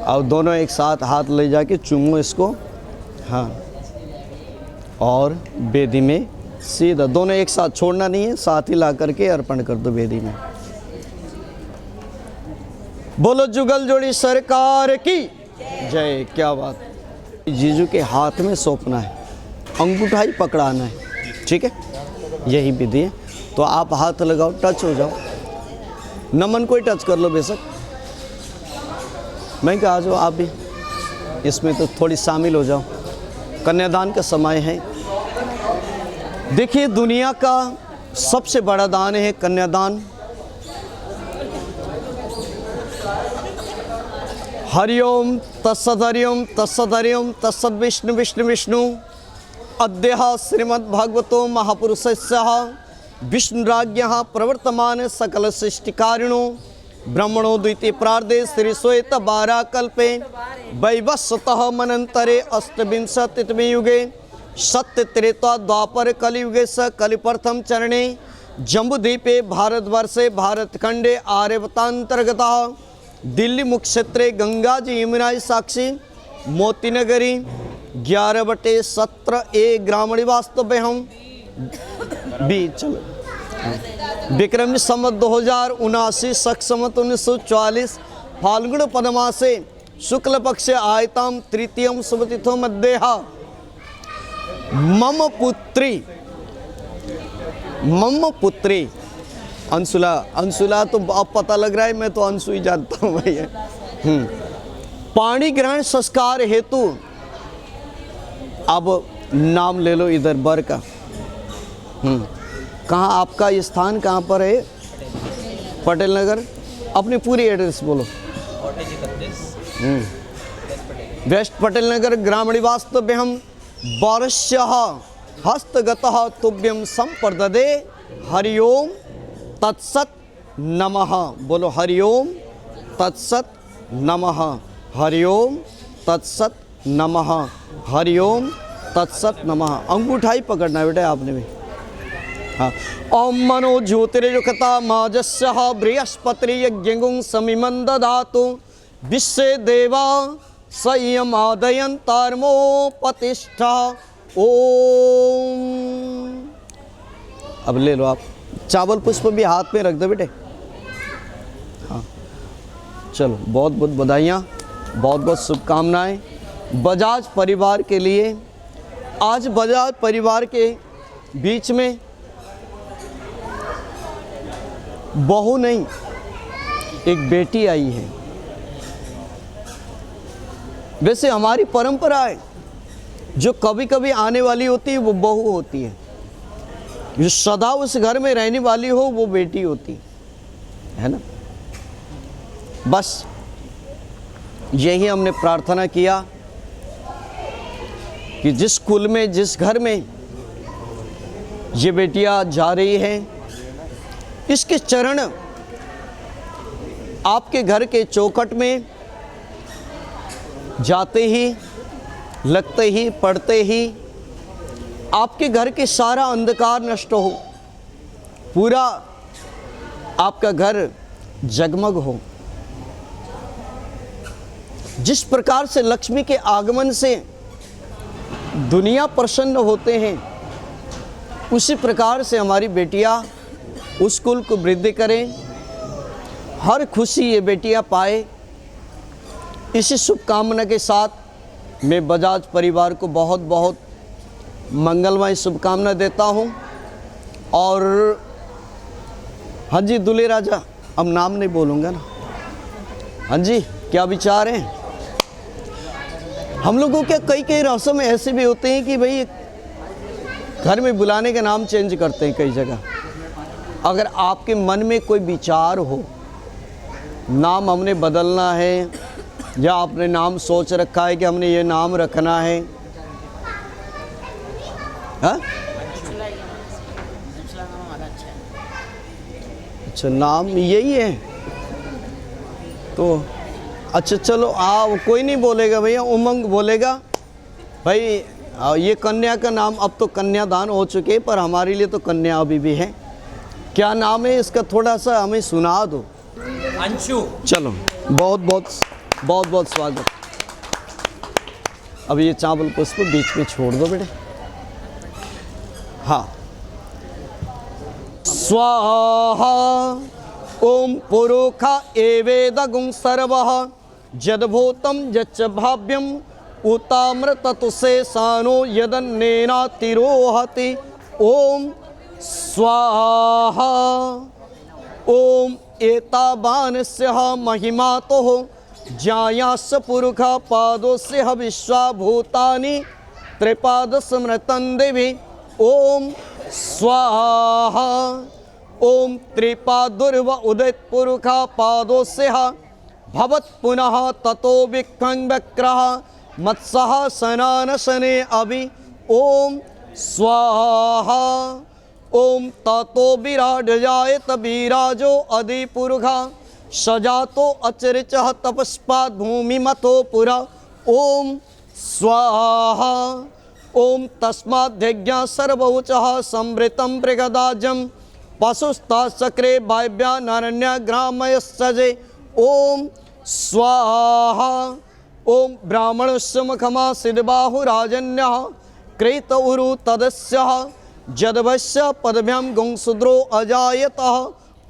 अब दोनों एक साथ हाथ ले जाके चूमो इसको, हाँ, और बेदी में सीधा दोनों एक साथ छोड़ना नहीं है, साथ ही ला करके अर्पण कर दो बेदी में। बोलो जुगल जोड़ी सरकार की जय। क्या बात। जीजू के हाथ में सौंपना है, अंगूठा ही पकड़ाना है, ठीक है, यही विधि है। तो आप हाथ लगाओ, टच हो जाओ, नमन को ही टच कर लो बेशक। मैं क्या, आ जाओ आप भी इसमें, तो थोड़ी शामिल हो जाओ। कन्यादान का समय है। देखिए दुनिया का सबसे बड़ा दान है कन्यादान। हरिओम तत्सद हरिओम तत्सद हरिओम तत्सद विष्णु विष्णु विष्णु। अद्य श्रीमद्भागवतो महापुरुषस्य विष्णुराज्ञः प्रवर्तमान सकल सृष्टिकारिणो ब्रह्मणो द्वितीय प्रार्धे श्री श्वेत बाराकल्पे वैवस्वतः मनंतरे अष्टविंशतितमे युगे सत्य त्रेता द्वापर कलियुगे स कलिप्रथम चरणे जम्बूद्वीपे भारतवर्षे भारतखंडे आर्यवतांतर्गता दिल्ली मुख्यक्षेत्रे गंगा जी यमुना साक्षी मोतीनगरी 11/17 ग्रामीण वास्तव्य हम बी। चलो विक्रमी संवत 2079 शक संवत 1944 फाल्गुन पदमासे शुक्ल पक्ष आयताम तृतीयम शुभतिथो मध्यहा मम पुत्री अंशुला। अंशुला तो अब पता लग रहा है, मैं तो अंशु ही जानता हूँ भैया। पाणी ग्रहण संस्कार हेतु अब नाम ले लो इधर बर का। कहाँ आपका स्थान कहाँ पर है? पटेल नगर। अपनी पूरी एड्रेस बोलो। वेस्ट पटेल नगर ग्रामीण वास्तव्य हम वर्ष्य हस्तगतः तुभ्यं संप्रददे। हरिओम तत्सत नमः। बोलो हरिओम तत्सत नमः, हरिओम तत्सत नमः, हरिओम तत्सत नमः। अंगूठा ही पकड़ना है बेटा आपने भी। हाँ। ओम मनो ज्योतिर्युक्ता माजस्य बृहस्पतिर्यज्ञं समिमं दधातु विश्वे देवा संयमादयन्तार्मोपतिष्ठा। ओम। अब ले लो आप चावल पुष्प भी हाथ में रख दो बेटे। हाँ चलो, बहुत बहुत बधाइयाँ, बहुत बहुत शुभकामनाएं बजाज परिवार के लिए। आज बजाज परिवार के बीच में बहू नहीं, एक बेटी आई है। वैसे हमारी परंपरा है, जो कभी कभी आने वाली होती है वो बहू होती है, जो सदा उस घर में रहने वाली हो वो बेटी होती है ना। बस यही हमने प्रार्थना किया कि जिस कुल में, जिस घर में ये बेटियां जा रही हैं, इसके चरण आपके घर के चौखट में जाते ही, लगते ही, पड़ते ही आपके घर के सारा अंधकार नष्ट हो, पूरा आपका घर जगमग हो। जिस प्रकार से लक्ष्मी के आगमन से दुनिया प्रसन्न होते हैं, उसी प्रकार से हमारी बेटियां उस कुल को वृद्धि करें, हर खुशी ये बेटियां पाए। इसी शुभकामना के साथ मैं बजाज परिवार को बहुत बहुत मंगलमय शुभकामना देता हूं। और हाँ जी दूल्हे राजा, अब नाम नहीं बोलूँगा ना। हाँ जी, क्या विचार हैं? हम लोगों के कई कई रस्म ऐसे भी होते हैं कि भाई घर में बुलाने का नाम चेंज करते हैं कई जगह। अगर आपके मन में कोई विचार हो, नाम हमने बदलना है, या आपने नाम सोच रखा है कि हमने ये नाम रखना है, हाँ? अच्छा नाम यही है तो अच्छा चलो, कोई नहीं बोलेगा भैया, उमंग बोलेगा भाई। ये कन्या का नाम, अब तो कन्यादान हो चुके, पर हमारे लिए तो कन्या अभी भी है। क्या नाम है इसका, थोड़ा सा हमें सुना दो। अंशु। चलो, बहुत बहुत बहुत बहुत स्वागत। अब ये चावल पुष्प बीच में छोड़ दो बेटे। हाँ, स्वाहा ओम पुरुखा एवेदगुं सर्वः जदभूतं यच्च भाव्यम उतामृततुषेशानो यदन्नेनातिरोहति। ओम स्वाहा ओम एतावानस्य महिमातोः ज्यायास्य पुरुखा पादोस्य विश्वाभूतानि त्रिपादस्मृतं देवी। ओम स्वाहा ओम त्रिपादुर्व उदित पुरुखा पादोस्य भवत् पुनः ततो विक्रं वक्रः मत्सः सनान शने अभि। ओम स्वाहा ओम ततो विराट जायत विराजो अधिपुरुषा सजातो अचरिचः तपस्पाद भूमि मतो पुरा। ओम स्वाहा ओम तस्माद्यज्ञा सर्वोचः संवृतं बृगदाजं पशुस्ता चक्रे वायव्या नारण्य ग्रामयस्सजे। ओम स्वाहा ओम ब्राह्मणस्य मुखमा सिद्धबाहुराजन्यः कृत उरु तदस्यः जदवस्य पदभ्यां गुंशूद्रो अजायतः।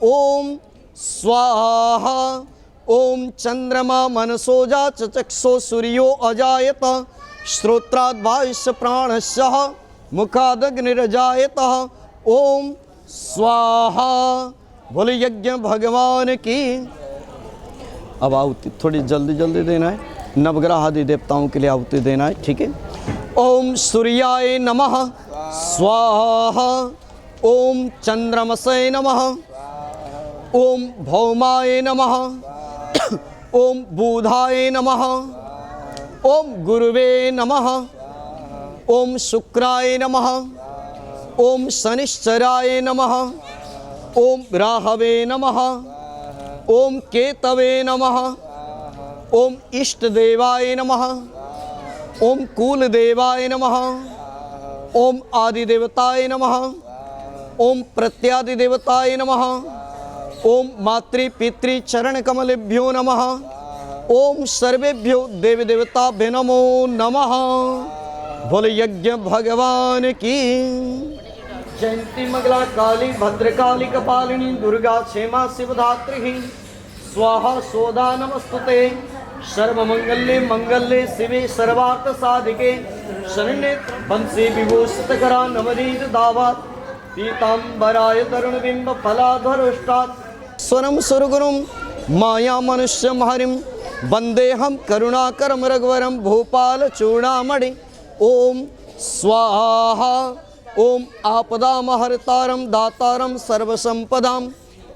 ओम स्वाहा ओम चंद्रमा मनसोजा चक्षो सूर्यो अजायत श्रोत्राद् वायुस्य प्राणस्य मुखादग्निरजायतः। ओम स्वाहा। बोले यज्ञ भगवान की। अब आहुति थोड़ी जल्दी जल्दी देना है, नवग्रह आदि देवताओं के लिए आहुति देना है, ठीक है। ओम सूर्याय नमः स्वाहा। ओम चंद्रमसे नमः। ओम भौमाय नमः। ओम बुधाय नमः। ओम गुरुवे नमः। ओम शुक्राय नमः। ओम शनिश्चराय नमः। ओम राहवे नमः, ओम केतवे नमः, ओम इष्ट देवाय नमः, ओम कुल देवाय नमः, ओम आदि देवताय नमः, ओम प्रत्यादि देवताय नमः, ओम मातृ पितृ चरण कमलेभ्यो नमः, ओम सर्वेभ्यो देवी देवताभ्यो नमो नमः। बोल यज्ञ भगवान की। जयंती मंगला काली भद्रकाली कपालिनी दुर्गा क्षेमा शिवधात्री स्वाहा सोदा नमस्तुते। सर्वमंगल्ये मंगल्ये शिवे सर्वार्थ साधिके शरण्ये बंसी विभूषित करा नवनीत दावात पीतांबराय तरुण बिंब फलाधरुष्टात् स्वरम सुरगुरुम माया मनुष्य हरिम वंदेहम करुणाकरम रघुवरम भूपाल चूड़ामणि। ओम स्वाहा। ओम आपदामहर्तारम दातारम सर्वसंपदां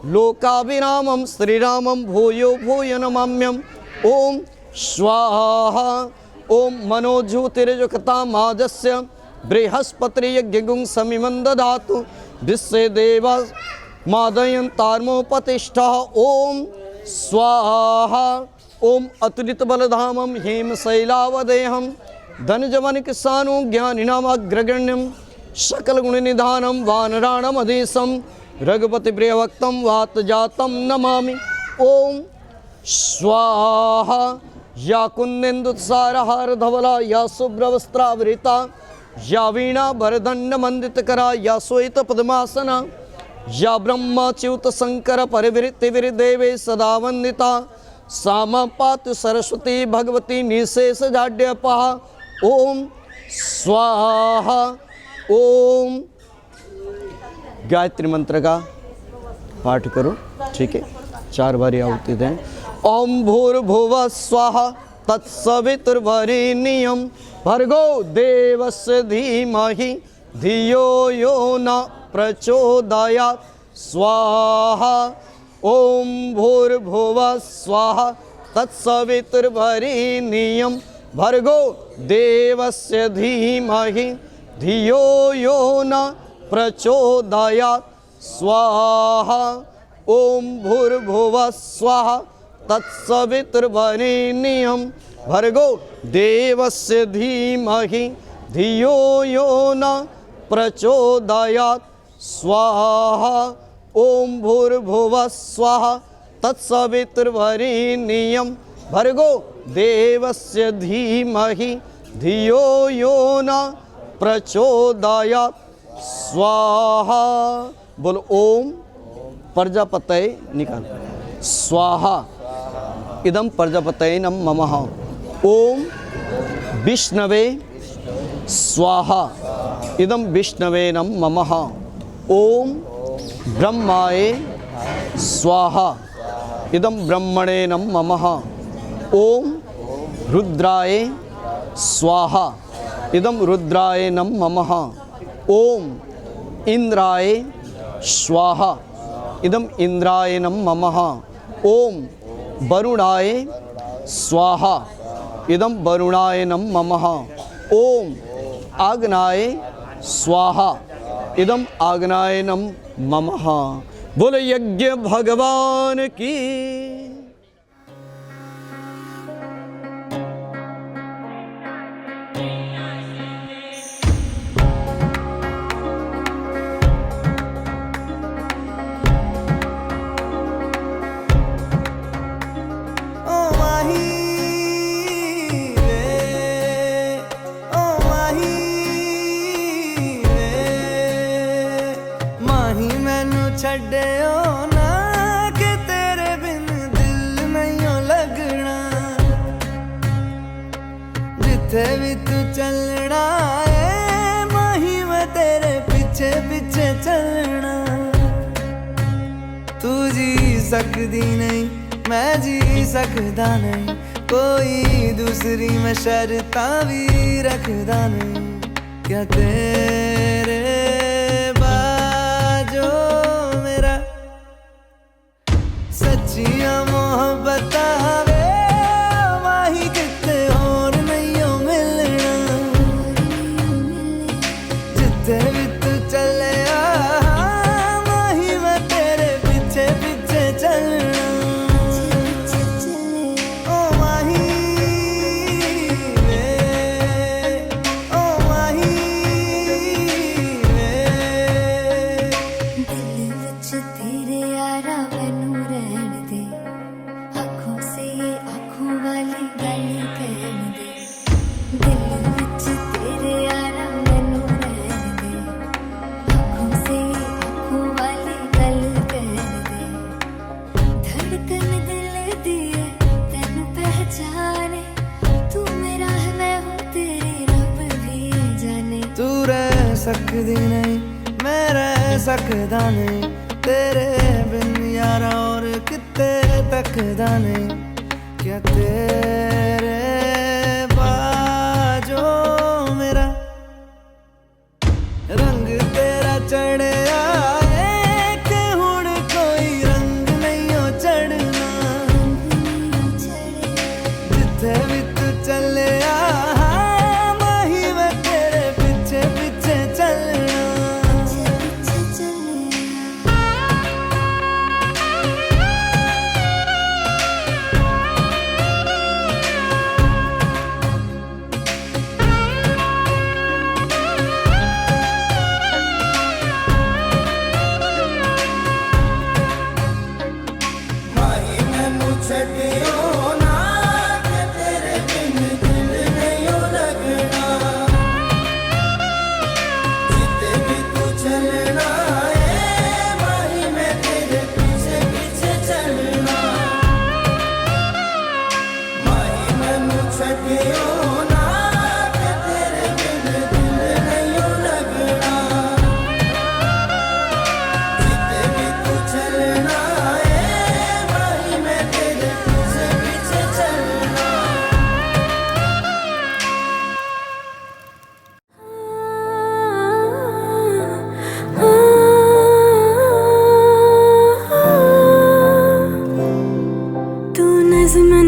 लोकाभिरामं श्रीरामं भूयो भूय नमाम्यहम्। ओम स्वाहा। ओम मनोज्योतिर्जुकतामाजस्य बृहस्पतिर्यज्ञगुं समिमं ददातु विश्वे देवा मादयन्तार्मोपतिष्ठः। ओम स्वाहा। ओम अतुलित बलधामं हेमशैलावदेहं धनजवन किसानो ज्ञानिनामग्रगण्यं सकल गुण निधानं वानराणमधीशं रघुपति प्रियभक्तं वातजातं नमामि। ओम स्वाहा। या कुन्देन्दुसारहार धवला या शुभ्रवस्त्रावृता या वीणा वरदंड मंडितकरा या श्वेत पद्मासना या ब्रह्मच्युत शंकर परिवृत्तिविदेवे सदा वंदिता सामा पातु सरस्वती भगवती निशेष जाड्यपा। ओम स्वाहा। ओम गायत्री मंत्र का पाठ करो, ठीक है, 4 बारी आहुति दें। ओम भूर्भुवः स्वाहा तत्सवितुर्वरेण्यं भर्गो देवस्य धीमहि धियो यो न प्रचोदयात् स्वाहा। ओम भूर्भुवः स्वाहा तत्सवितुर्वरेण्यं भर्गो देवस्य धीमहि धियो यो न प्रचोदयात् स्वाहा। ओम भूर्भुवः स्वाहा तत्सवितुर्वरेण्यं भर्गो देवस्य धीमहि धियो यो न प्रचोदयात् स्वाहा। ओम भूर्भुवः स्वाहा तत्सवितुर्वरेण्यं भर्गो देवस्य धीमहि धियो यो न प्रचोदयात् स्वाहा। बोलो ओम प्रजापतये निकाल स्वाहा इदं प्रजापतये नमः। ओम विष्णवे स्वाहा इदं विष्णवे नमः। ओम ब्रह्माय स्वाहा इदं ब्रह्मणे नमः। ओम रुद्राय स्वाहा इदं रुद्राय नमः। ओम इंद्राय स्वाहा इदं इंद्राय नमः। ओम वरुणाय स्वाहा इदं वरुणाय नमः। ओम आग्नाय स्वाहा इदं आग्नाय नमः। बोल यज्ञ भगवान की। छड्डियो ना कि तेरे बिन दिल नहीं लगना। जिथे भी तू चलना है माही मैं तेरे पीछे पीछे चलना। तू जी सकदी नहीं मैं जी सकदा नहीं, कोई दूसरी मैं शर्तां भी रखदा नहीं। क्या तेरे बाजो सच्चियां मोहब्बत वे माही किते और नहीं मिलना। जिथे भी तू चले माही मैं तेरे सकदी नहीं, मैं रह सकदा नहीं तेरे बिन यारा, और किते तकदा नहीं। क्या तेरे बाजों मेरा रंग तेरा चढ़िया है कि हुण कोई रंग नहीं हो चढ़ना, जिथे भी तू चलिया माही मैं तेरे पीछे पीछे चलना।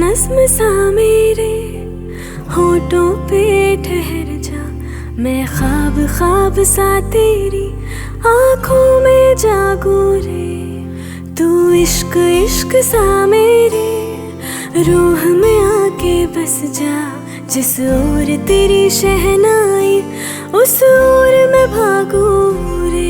नज़्म सा मेरे होठों पे ठहर जा, मैं ख्वाब ख्वाब सा तेरी आँखों में जागू रे। तू इश्क इश्क सा मेरे रूह में आके बस जा, जिस ओर तेरी शहनाई उस ओर मैं भागू रे।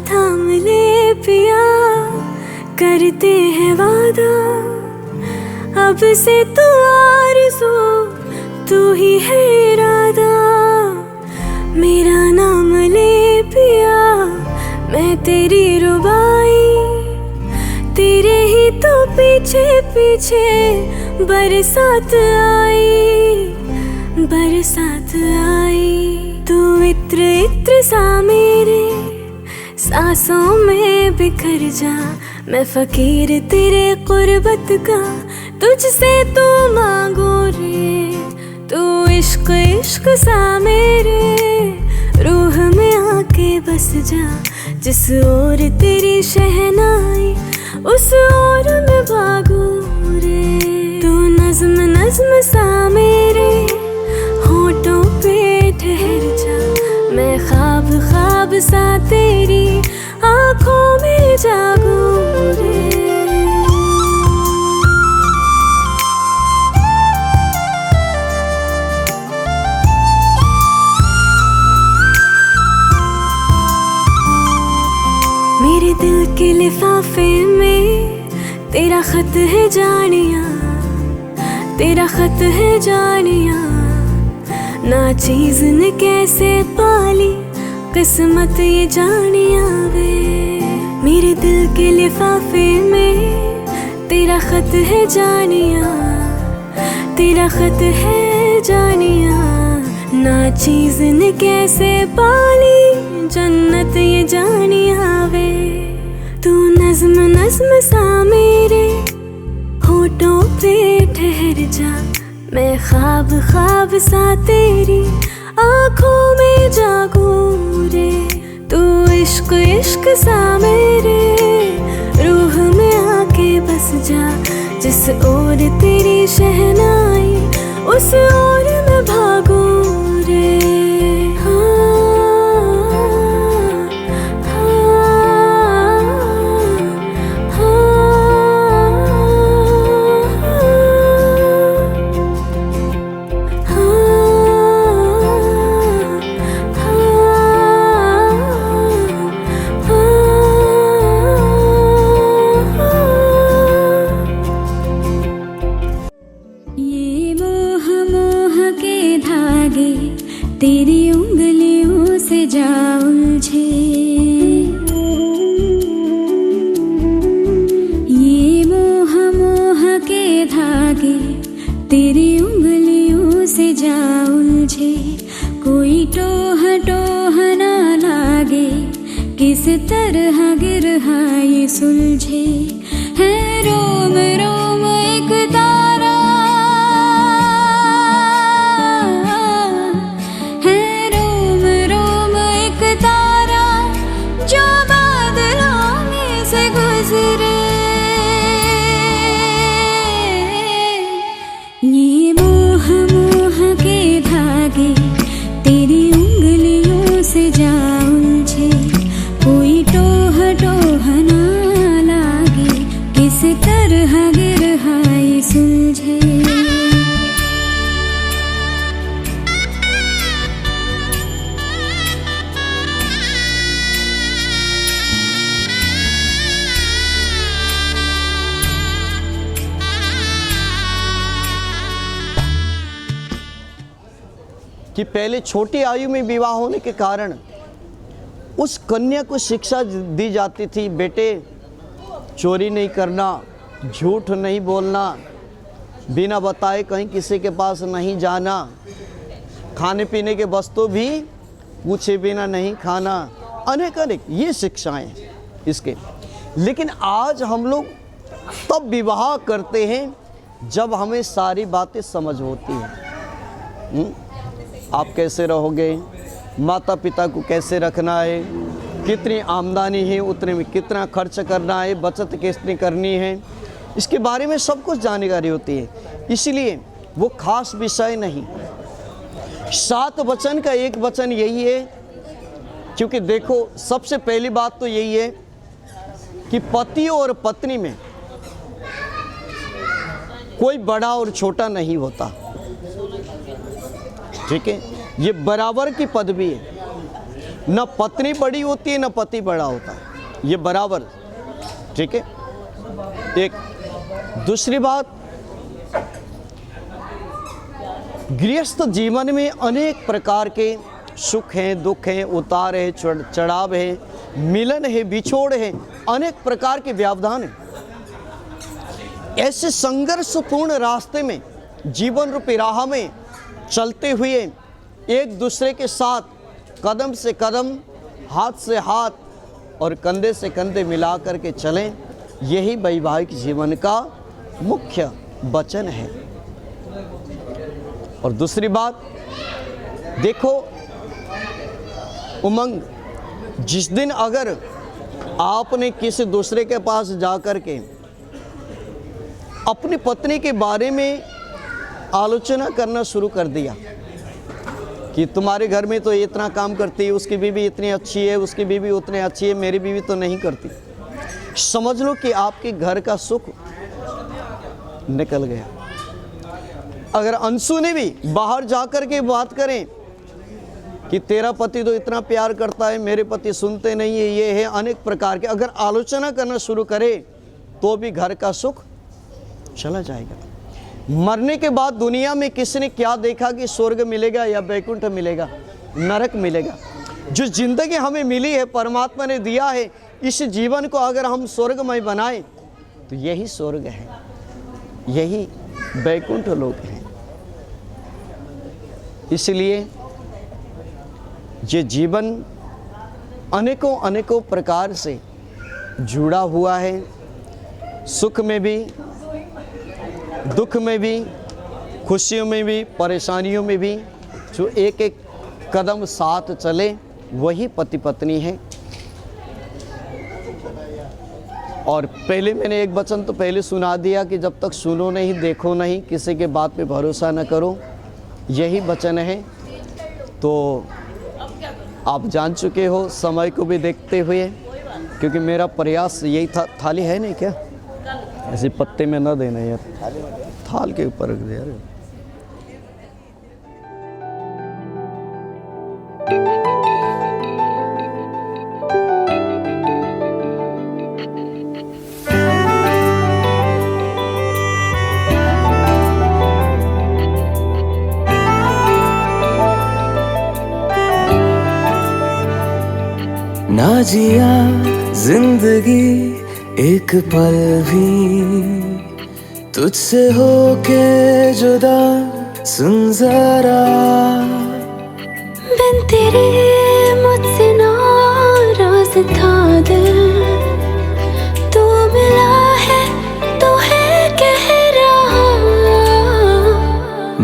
थाम ले पिया करते हैं वादा, अब से तू आरज़ू तू ही है इरादा। मेरा नाम ले पिया मैं तेरी रुबाई, तेरे ही तो पीछे पीछे बरसात आई, बरसात आई। तू इत्र इत्र सा मेरे सांसों में बिखर जा, मैं फकीर तेरे कुर्बत का तुझसे तू मांगू रे। तू इश्क इश्क सा मेरे रूह में आके बस जा, जिस ओर तेरी शहनाई उस ओर मैं भागू रे। तू नज़्म नज़्म सा मेरे होठों पे ठहर जा, मैं ख्वाब ख्वाब सा तेरी आँखों में जागू रे। मेरे दिल के लिफाफे में तेरा खत है जानिया, तेरा खत है जानिया। ना चीज़ ने कैसे पाली किस्मत ये जानिया वे। मेरे दिल के लिफाफे में तेरा खत है जानिया, तेरा खत है जानिया। ना चीज़ ने कैसे पाली जन्नत ये जानिया वे। तू नज़्म नज़्म सा मेरे होठों पे ठहर जा, मैं ख्वाब ख्वाब सा तेरी आँखों में जागू रे। तू इश्क इश्क सा मेरे रूह में आके बस जा, जिस ओर तेरी शहनाई उस ओर मैं भागू रे। नजरे, ये मोह मोह के धागे तेरी उंगलियों से जा उलझे, कोई टोह टोह ना लागे, किस तरह गिरहाई सुलझे। कि पहले छोटी आयु में विवाह होने के कारण उस कन्या को शिक्षा दी जाती थी, बेटे चोरी नहीं करना, झूठ नहीं बोलना, बिना बताए कहीं किसी के पास नहीं जाना, खाने पीने के वस्तु भी पूछे बिना नहीं खाना, अनेक अनेक ये शिक्षाएं इसके। लेकिन आज हम लोग तब विवाह करते हैं जब हमें सारी बातें समझ होती हैं। आप कैसे रहोगे, माता पिता को कैसे रखना है, कितनी आमदनी है उतने में कितना खर्च करना है, बचत कितनी करनी है, इसके बारे में सब कुछ जानकारी होती है। इसलिए वो खास विषय नहीं। 7 वचन का एक वचन यही है, क्योंकि देखो सबसे पहली बात तो यही है कि पति और पत्नी में कोई बड़ा और छोटा नहीं होता, ठीक है। ये बराबर की पदवी है, न पत्नी बड़ी होती है न पति बड़ा होता है, ये बराबर, ठीक है। एक दूसरी बात, गृहस्थ जीवन में अनेक प्रकार के सुख हैं, दुख हैं, उतार है, चढ़ाव है, मिलन है, बिछोड़ है, अनेक प्रकार के व्यवधान हैं। ऐसे संघर्षपूर्ण रास्ते में, जीवन रूपी राह में चलते हुए एक दूसरे के साथ कदम से कदम, हाथ से हाथ और कंधे से कंधे मिला कर के चलें, यही वैवाहिक जीवन का मुख्य वचन है। और दूसरी बात देखो, उमंग, जिस दिन अगर आपने किसी दूसरे के पास जा कर के अपनी पत्नी के बारे में आलोचना करना शुरू कर दिया कि तुम्हारे घर में तो इतना काम करती है, उसकी बीवी इतनी अच्छी है, उसकी बीवी उतनी अच्छी है, मेरी बीवी तो नहीं करती, समझ लो कि आपके घर का सुख निकल गया। अगर अंशु ने भी बाहर जाकर के बात करें कि तेरा पति तो इतना प्यार करता है, मेरे पति सुनते नहीं है, ये है, अनेक प्रकार के अगर आलोचना करना शुरू करे तो भी घर का सुख चला जाएगा। मरने के बाद दुनिया में किसी ने क्या देखा कि स्वर्ग मिलेगा या वैकुंठ मिलेगा, नरक मिलेगा। जो जिंदगी हमें मिली है, परमात्मा ने दिया है, इस जीवन को अगर हम स्वर्गमय बनाएं तो यही स्वर्ग है, यही वैकुंठ लोक है। इसलिए ये जीवन अनेकों अनेकों प्रकार से जुड़ा हुआ है, सुख में भी, दुख में भी, खुशियों में भी, परेशानियों में भी, जो एक एक कदम साथ चले वही पति पत्नी है। और पहले मैंने एक वचन तो पहले सुना दिया कि जब तक सुनो नहीं, देखो नहीं, किसी के बात पे भरोसा न करो, यही वचन है। तो आप जान चुके हो समय को भी देखते हुए, क्योंकि मेरा प्रयास यही था। थाली है नहीं क्या? ऐसे पत्ते में न देना यार, थाल के ऊपर रख दे यार। ना जिया जिंदगी एक पल भी तुझसे होके जुदा, सुन जरा बिन तेरे मुझसे नाराज था दिल, तू मिला है तो है कह रहा।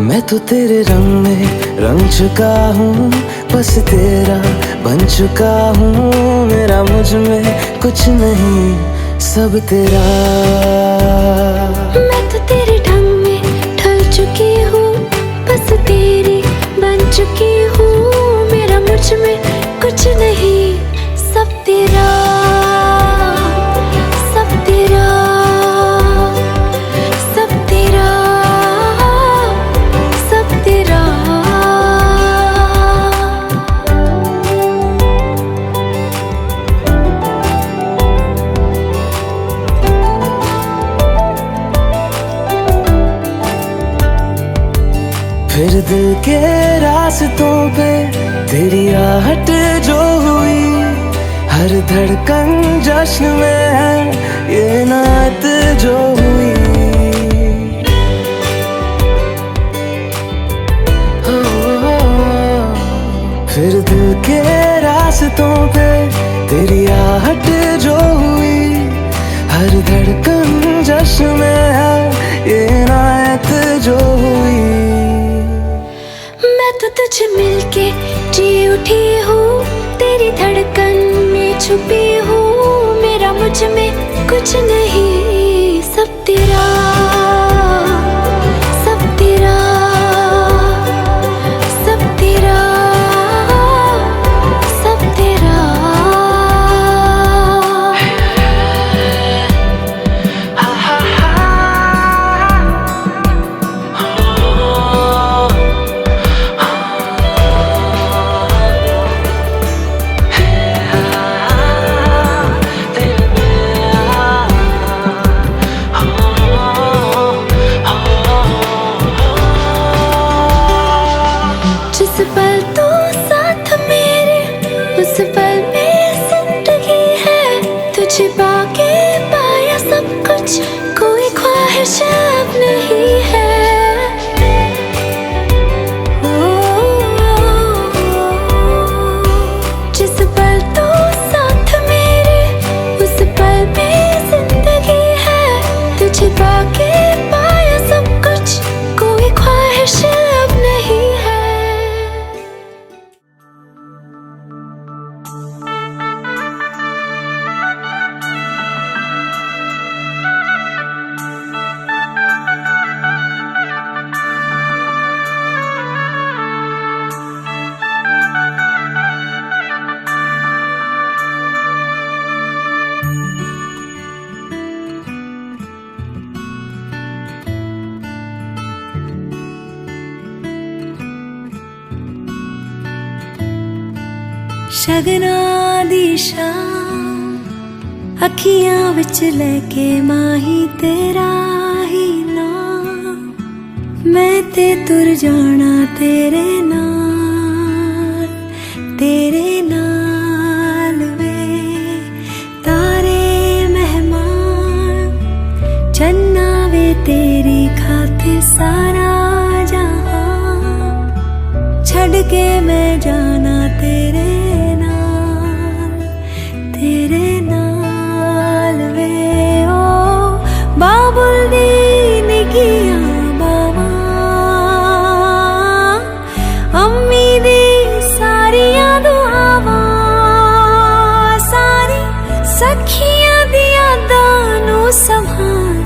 मैं तो तेरे रंग में रंग चुका हूँ, बस तेरा बन चुका हूँ। मेरा मुझ में कुछ नहीं सब तेरा। मैं तो तेरे ढंग में ढल चुकी हूँ, बस तेरी बन चुकी हूँ। मेरा मुझ में कुछ नहीं, सब तेरा, सब तेरा, सब तेरा, सब तेरा। फिर दिल के रास्तों पे तेरी आहट जो हुई, हर धड़कन जश्न में है ये नात जो हुई। फिर दिल के रास्तों पे तेरी आहट जो हुई, हर धड़कन जश्न में है ये नात जो हुई। मैं तो तुझे मिलके जी उठी हूँ, तेरी धड़कन में छुपी हूँ। मेरा मुझ में कुछ नहीं, सब तेरा, सब तेरा, सब तेरा, सब तेरा। जिस पल तो साथ मेरे, उस पल में जिंदगी है। तुझे पाके पाया सब कुछ, कोई ख्वाहिश अब नहीं है। ओ, जिस पल तो साथ मेरे, उस पल में जिंदगी है। तुझे पाके पाया सब कुछ, कोई ख्वाहिश अब नहीं है। शगना दी शाम अखियां विच लेके माही तेरा ही नाम। मैं ते तुर जाना तेरे नाल वे। तारे मेहमान चन्ना वे तेरी खातिर सारा जहां। छड़ के मैं जाना तेरे नाल वे। ओ बाबुल दी निगियां बावां, अम्मी दी सारियां दुआवां। सारी सखियां दी यादां नू संभाल,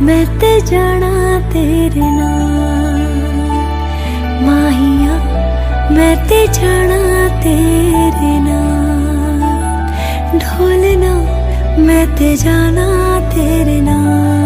मैं ते जाना तेरे नाल। माहिया मैं ते जाना तेरे नाल। ढोलना मैं ते जाना तेरे नाल।